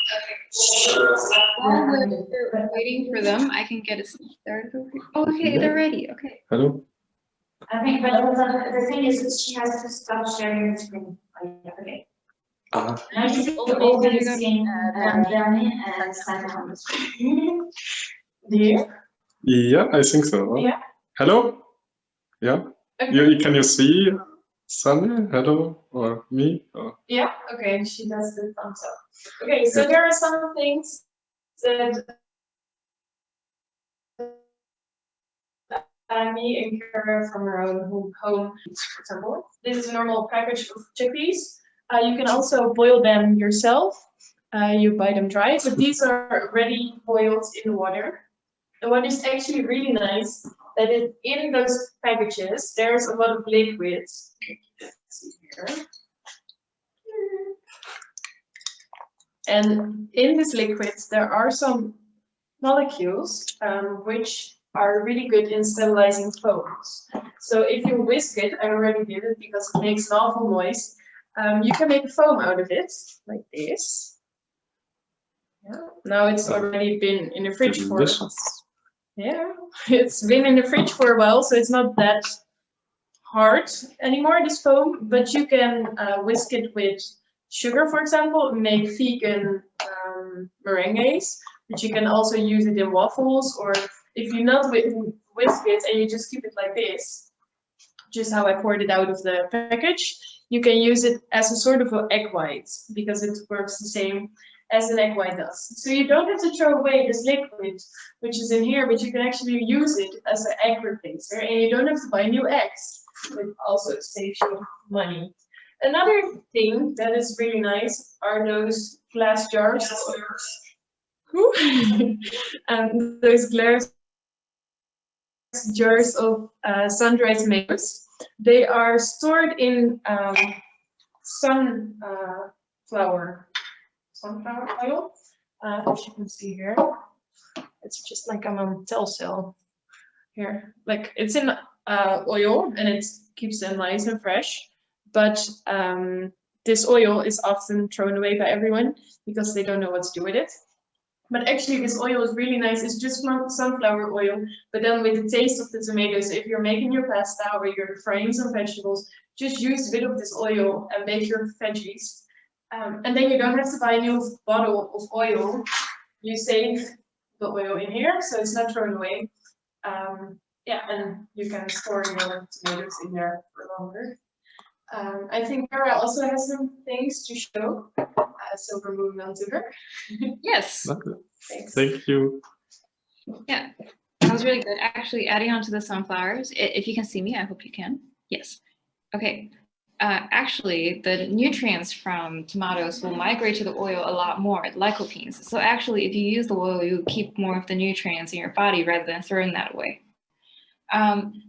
we're waiting for them, I can get a start. Oh, okay, they're ready. Okay. Hello. I think, but the thing is that she has to stop sharing the screen. Okay. Now you should always seeing Danny and Simon on the screen. Do you? Yeah, I think so. Yeah. Hello. Yeah. Okay. Can you see Sunny? Hello, or me? Or? Yeah, okay, she does the thumbs up. Okay, so there are some things that me and Kara from our own home, for example. This is a normal package of chickpeas. You can also boil them yourself. You buy them dry, but these are already boiled in the water. And what is actually really nice, that in those packages, there's a lot of liquids. See here. And in these liquids, there are some molecules which are really good in stabilizing foams. So if you whisk it, I already did it because it makes an awful noise, you can make a foam out of it, like this. Yeah. Now it's already been in the fridge for a while. Yeah, it's been in the fridge for a while, so it's not that hard anymore, this foam, but you can whisk it with sugar, for example, make vegan meringues, but you can also use it in waffles, or if you not whisk it and you just keep it like this, just how I poured it out of the package, you can use it as a sort of an egg white, because it works the same as an egg white does. So you don't have to throw away this liquid, which is in here, but you can actually use it as an egg replacer, and you don't have to buy new eggs, which also saves you money. Another thing that is really nice are those glass jars. And those glass jars of sun-dried tomatoes. They are stored in sunflower oil, as you can see here. It's just like I'm on Telcel here. Like it's in oil and it keeps them nice and fresh. But this oil is often thrown away by everyone because they don't know what to do with it. But actually this oil is really nice. It's just sunflower oil, but then with the taste of the tomatoes. If you're making your pasta or you're frying some vegetables, just use a bit of this oil and make your veggies. And then you don't have to buy a new bottle of oil you save the oil in here, so it's not thrown away. Yeah, and you can store your tomatoes in there for longer. I think Vera also has some things to show, so we're moving on to her. Yes. Thanks. Thank you. Yeah, that was really good. Actually, adding on to the sunflowers, if you can see me, I hope you can. Yes. Okay. Actually, the nutrients from tomatoes will migrate to the oil a lot more, lycopenes. So actually, if you use the oil, you keep more of the nutrients in your body rather than throwing that away.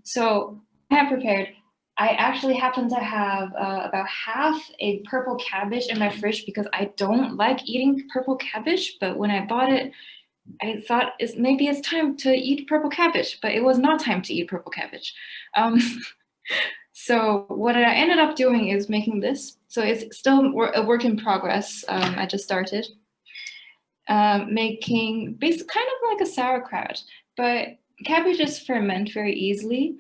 So I have prepared, I actually happen to have about half a purple cabbage in my fridge because I don't like eating purple cabbage, but when I bought it, I thought maybe it's time to eat purple cabbage, but it was not time to eat purple cabbage. So what I ended up doing is making this. So it's still a work in progress. I just started making basically kind of like a sauerkraut, but cabbages ferment very easily.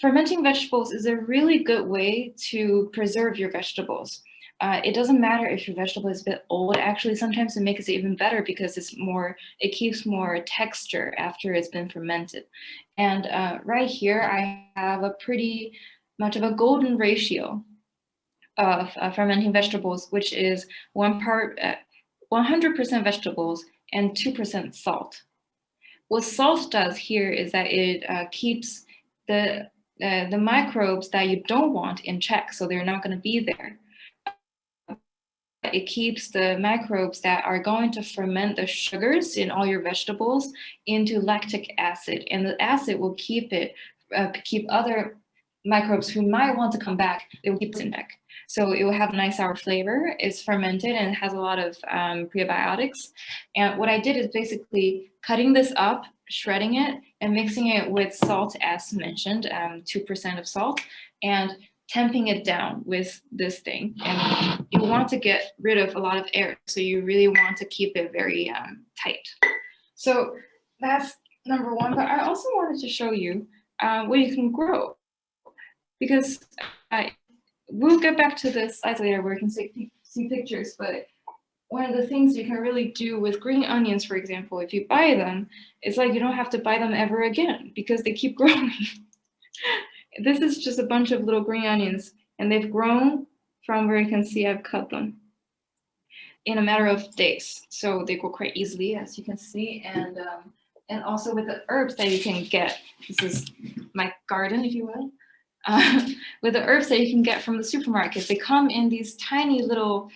Fermenting vegetables is a really good way to preserve your vegetables. It doesn't matter if your vegetable is a bit old. Actually, sometimes it makes it even better because it keeps more texture after it's been fermented. And right here, I have a pretty much of a golden ratio of fermenting vegetables, which is 100% vegetables and 2% salt. What salt does here is that it keeps the microbes that you don't want in check, so they're not going to be there. It keeps the microbes that are going to ferment the sugars in all your vegetables into lactic acid, and the acid will keep other microbes who might want to come back, it will keep it in check. So it will have a nice sour flavor. It's fermented and it has a lot of prebiotics. And what I did is basically cutting this up, shredding it, and mixing it with salt as mentioned, 2% of salt, and temping it down with this thing. And you want to get rid of a lot of air, so you really want to keep it very tight. So that's number one, but I also wanted to show you what you can grow, because we'll get back to the slides later where you can see pictures, but one of the things you can really do with green onions, for example, if you buy them, it's like you don't have to buy them ever again because they keep growing. This is just a bunch of little green onions, and they've grown from where you can see I've cut them in a matter of days. So they grow quite easily, as you can see, and also with the herbs that you can get. This is my garden, if you will. With the herbs that you can get from the supermarket, they come in these tiny little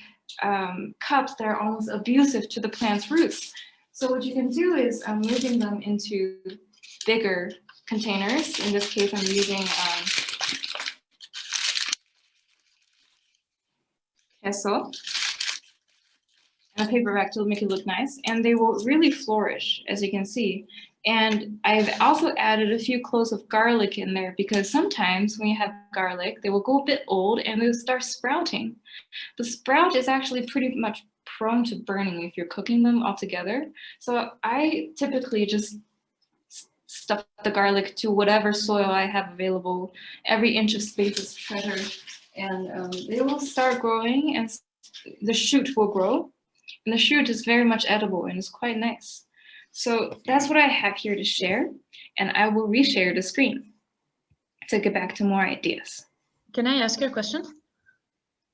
cups that are almost abusive to the plant's roots. So what you can do is moving them into bigger containers. In this case, I'm using queso and a paper bag to make it look nice, and they will really flourish, as you can see. And I've also added a few cloves of garlic in there because sometimes when you have garlic, they will go a bit old and they'll start sprouting. The sprout is actually pretty much prone to burning if you're cooking them all together. So I typically just stuff the garlic to whatever soil I have available. Every inch of space is treasure, and they will start growing, and the shoot will grow, and the shoot is very much edible and it's quite nice. So that's what I have here to share, and I will reshare the screen to get back to more ideas. Can I ask you a question?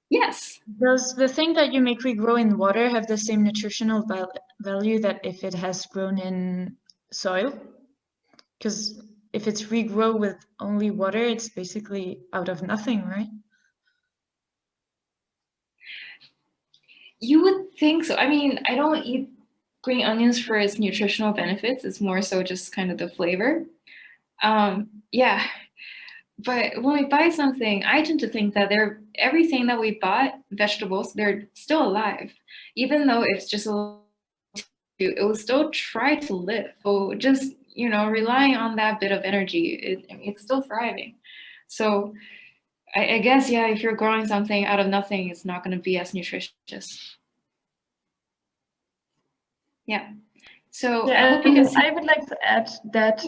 Yes. Does the thing that you make regrow in water have the same nutritional value that if it has grown in soil? Because if it's regrow with only water, it's basically out of nothing, right? You would think so. I mean, I don't eat green onions for its nutritional benefits. It's more so just kind of the flavor. Yeah, but when we buy something, I tend to think that everything that we bought, vegetables, they're still alive. Even though it's just it will still try to live. So just, relying on that bit of energy, it's still thriving. So I guess, yeah, if you're growing something out of nothing, it's not going to be as nutritious. Yeah. So yeah, I would like to add that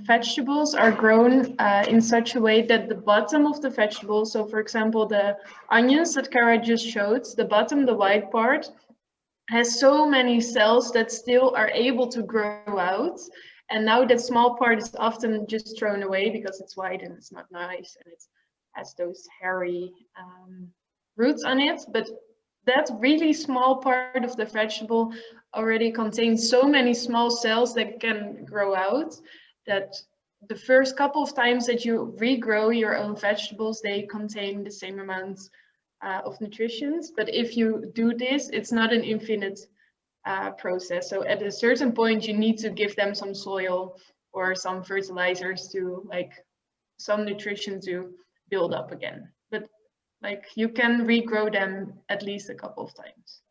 vegetables are grown in such a way that the bottom of the vegetable, so for example, the onions that Kara just showed, the bottom, the white part, has so many cells that still are able to grow out. And now that small part is often just thrown away because it's white and it's not nice and it has those hairy roots on it. But that really small part of the vegetable already contains so many small cells that can grow out that the first couple of times that you regrow your own vegetables, they contain the same amount of nutrition. But if you do this, it's not an infinite process. So at a certain point, you need to give them some soil or some fertilizers to like some nutrition to build up again. But like you can regrow them at least a couple of times.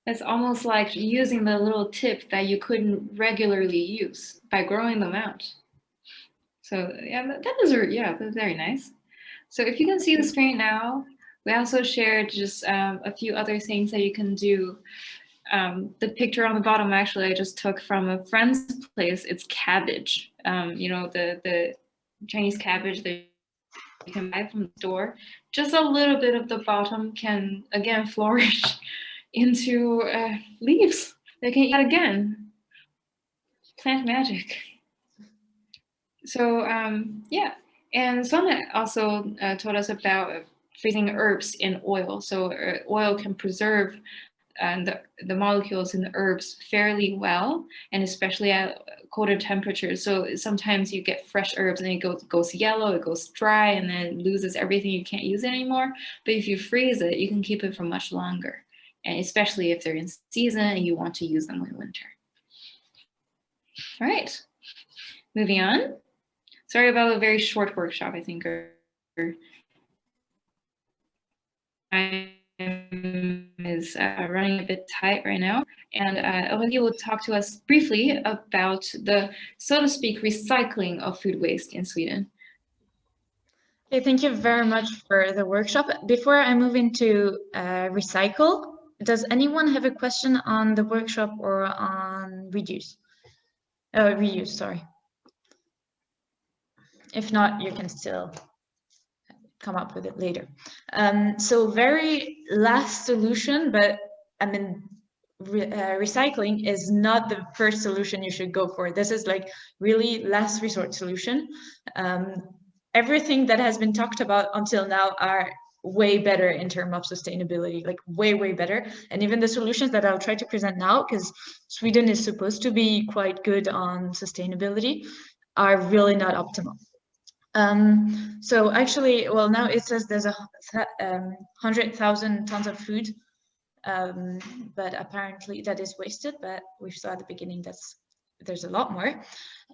It's almost like using the little tip that you couldn't regularly use by growing them out. So yeah, that's very nice. So if you can see the screen now, we also shared just a few other things that you can do. The picture on the bottom, actually, I just took from a friend's place. It's cabbage. You know, the Chinese cabbage that you can buy from the store. Just a little bit of the bottom can, again, flourish into leaves. They can eat again. Plant magic. So yeah, and Sona also told us about freezing herbs in oil. So oil can preserve the molecules in the herbs fairly well, and especially at colder temperatures. So sometimes you get fresh herbs and it goes yellow, it goes dry, and then it loses everything, you can't use it anymore. But if you freeze it, you can keep it for much longer, and especially if they're in season and you want to use them in winter. All right, moving on. Sorry about a very short workshop, I think. Is running a bit tight right now, and Olivier will talk to us briefly about the, so to speak, recycling of food waste in Sweden. Okay, thank you very much for the workshop. Before I move into recycle, does anyone have a question on the workshop or on reuse? Reuse, sorry. If not, you can still come up with it later. So very last solution, but I mean, recycling is not the first solution you should go for. This is like really last resort solution. Everything that has been talked about until now are way better in terms of sustainability, like way better. And even the solutions that I'll try to present now, because Sweden is supposed to be quite good on sustainability, are really not optimal. So actually, well, now it says there's 100,000 tons of food, but apparently that is wasted, but we saw at the beginning there's a lot more.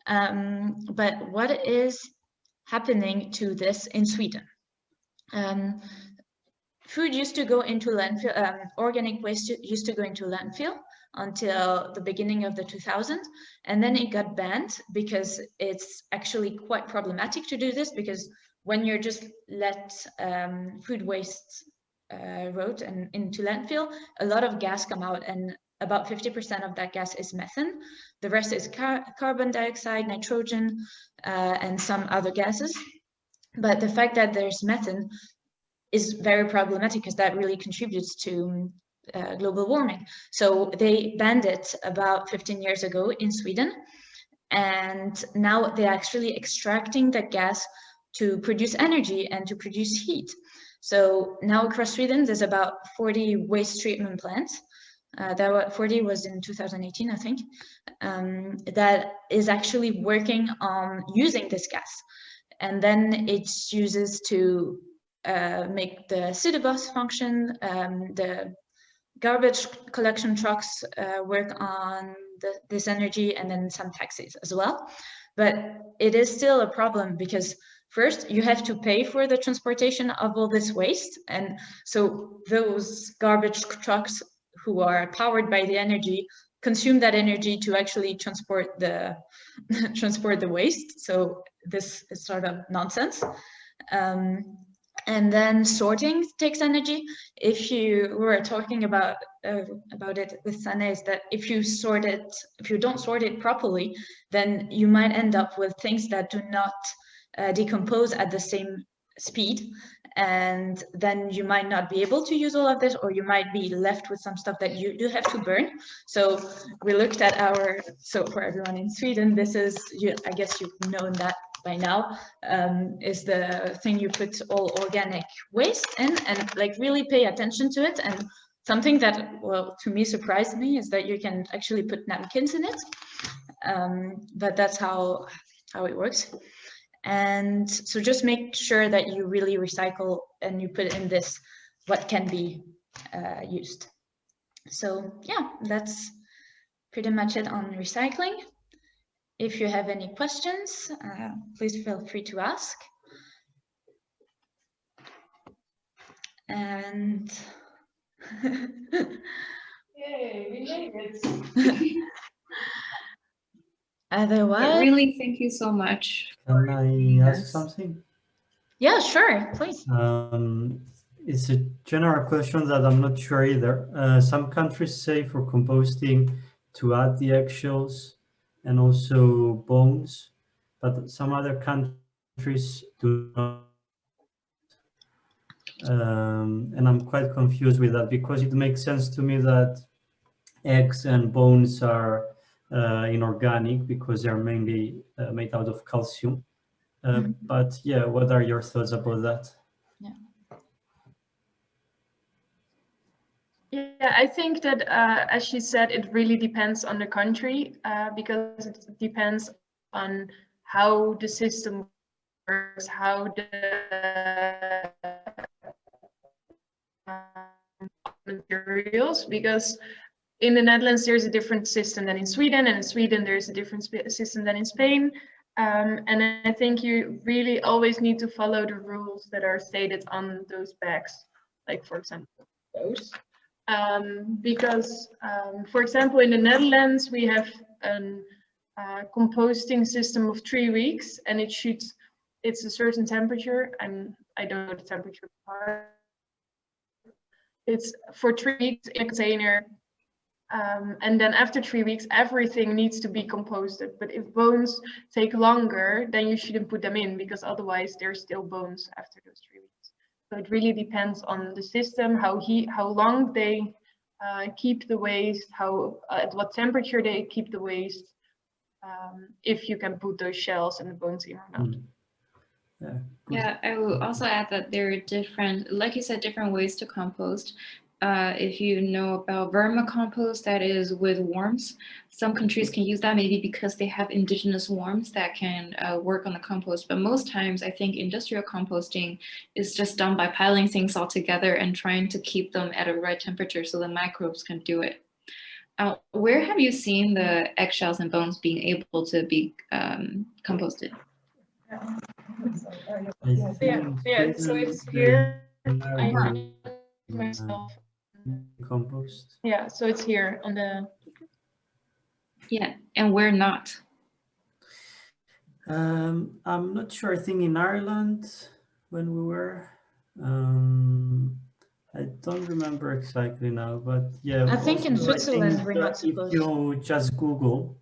But what is happening to this in Sweden? Food used to go into landfill, organic waste used to go into landfill until the beginning of the 2000s, and then it got banned because it's actually quite problematic to do this, because when you're just let food waste rot and into landfill, a lot of gas come out, and about 50% of that gas is methane. The rest is carbon dioxide, nitrogen, and some other gases. But the fact that there's methane is very problematic because that really contributes to global warming. So they banned it about 15 years ago in Sweden, and now they're actually extracting the gas to produce energy and to produce heat. So now across Sweden, there's about 40 waste treatment plants. 40 was in 2018, I think, that is actually working on using this gas. And then it's uses to make the city bus function, the garbage collection trucks work on this energy, and then some taxis as well. But it is still a problem because first you have to pay for the transportation of all this waste. And so those garbage trucks who are powered by the energy consume that energy to actually transport the waste. So this is sort of nonsense. And then sorting takes energy. If you were talking about it with Sanne, is that if you don't sort it properly, then you might end up with things that do not decompose at the same speed, and then you might not be able to use all of this, or you might be left with some stuff that you do have to burn. So we looked at our, so for everyone in Sweden, this is, I guess you've known that by now, is the thing you put all organic waste in, and like really pay attention to it. And something that, well, to me surprised me is that you can actually put napkins in it, but that's how it works. And so just make sure that you really recycle and you put in this what can be used. So yeah, that's pretty much it on recycling. If you have any questions, please feel free to ask. And yay, we made it. Otherwise, really, thank you so much. Can I ask something? Yeah, sure, please. It's a general question that I'm not sure either. Some countries say for composting to add the eggshells and also bones, but some other countries do not. And I'm quite confused with that, because it makes sense to me that eggs and bones are inorganic because they're mainly made out of calcium. But yeah, what are your thoughts about that? Yeah, I think that, as she said, it really depends on the country, because it depends on how the system works, how the materials, because in the Netherlands there's a different system than in Sweden, and in Sweden there's a different system than in Spain. And I think you really always need to follow the rules that are stated on those bags, like for example those. Because for example in the Netherlands we have a composting system of 3 weeks, and it's a certain temperature, and I don't know the temperature part. It's for 3 weeks in a container, and then after 3 weeks everything needs to be composted. But if bones take longer, then you shouldn't put them in, because otherwise there's still bones after those 3 weeks. So it really depends on the system, how long they keep the waste, at what temperature they keep the waste, if you can put those shells and the bones in or not. Yeah, I will also add that there are different, like you said, different ways to compost. If you know about Verma Compost, that is with worms. Some countries can use that maybe because they have indigenous worms that can work on the compost. But most times I think industrial composting is just done by piling things all together and trying to keep them at a right temperature so the microbes can do it. Where have you seen the eggshells and bones being able to be composted? Yeah, so it's here. I myself. Compost. Yeah, so it's here on the. Yeah, and where not? I'm not sure. I think in Ireland when we were. I don't remember exactly now, but yeah. I think in Switzerland we're not supposed. If you just Google,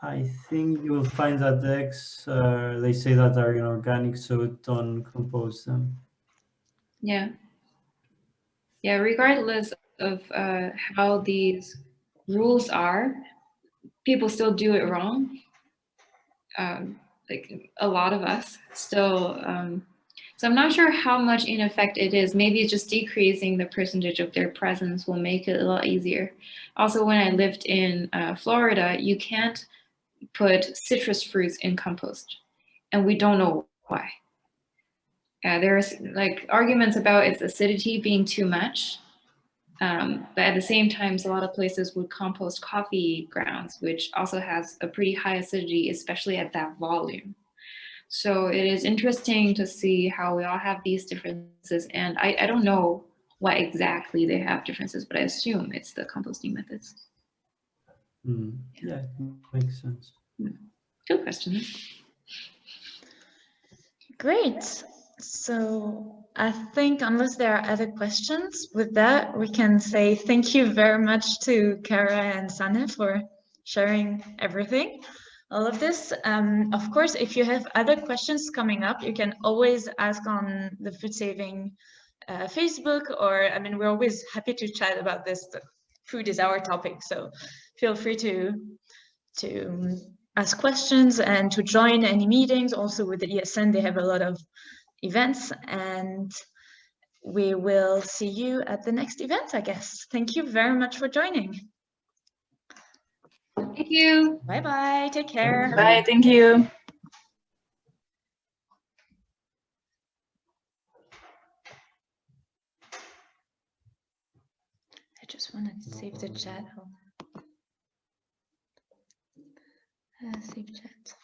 I think you will find that the eggs, they say that are inorganic, so don't compose them. Yeah. Yeah, regardless of how these rules are, people still do it wrong. Like a lot of us still. So I'm not sure how much in effect it is. Maybe just decreasing the percentage of their presence will make it a lot easier. Also, when I lived in Florida, you can't put citrus fruits in compost, and we don't know why. There's like arguments about its acidity being too much, but at the same time, a lot of places would compost coffee grounds, which also has a pretty high acidity, especially at that volume. So it is interesting to see how we all have these differences, and I don't know why exactly they have differences, but I assume it's the composting methods. Yeah, makes sense. Good question. Great. So I think unless there are other questions, with that, we can say thank you very much to Kara and Sanne for sharing everything. all of this. Of course, if you have other questions coming up, you can always ask on the Food Saving Facebook, or I mean, we're always happy to chat about this. Food is our topic, so feel free to ask questions and to join any meetings. Also with the ESN, they have a lot of events, and we will see you at the next event, I guess. Thank you very much for joining. Thank you. Bye-bye, take care. Bye, thank you. I just want to save the chat. Save chat.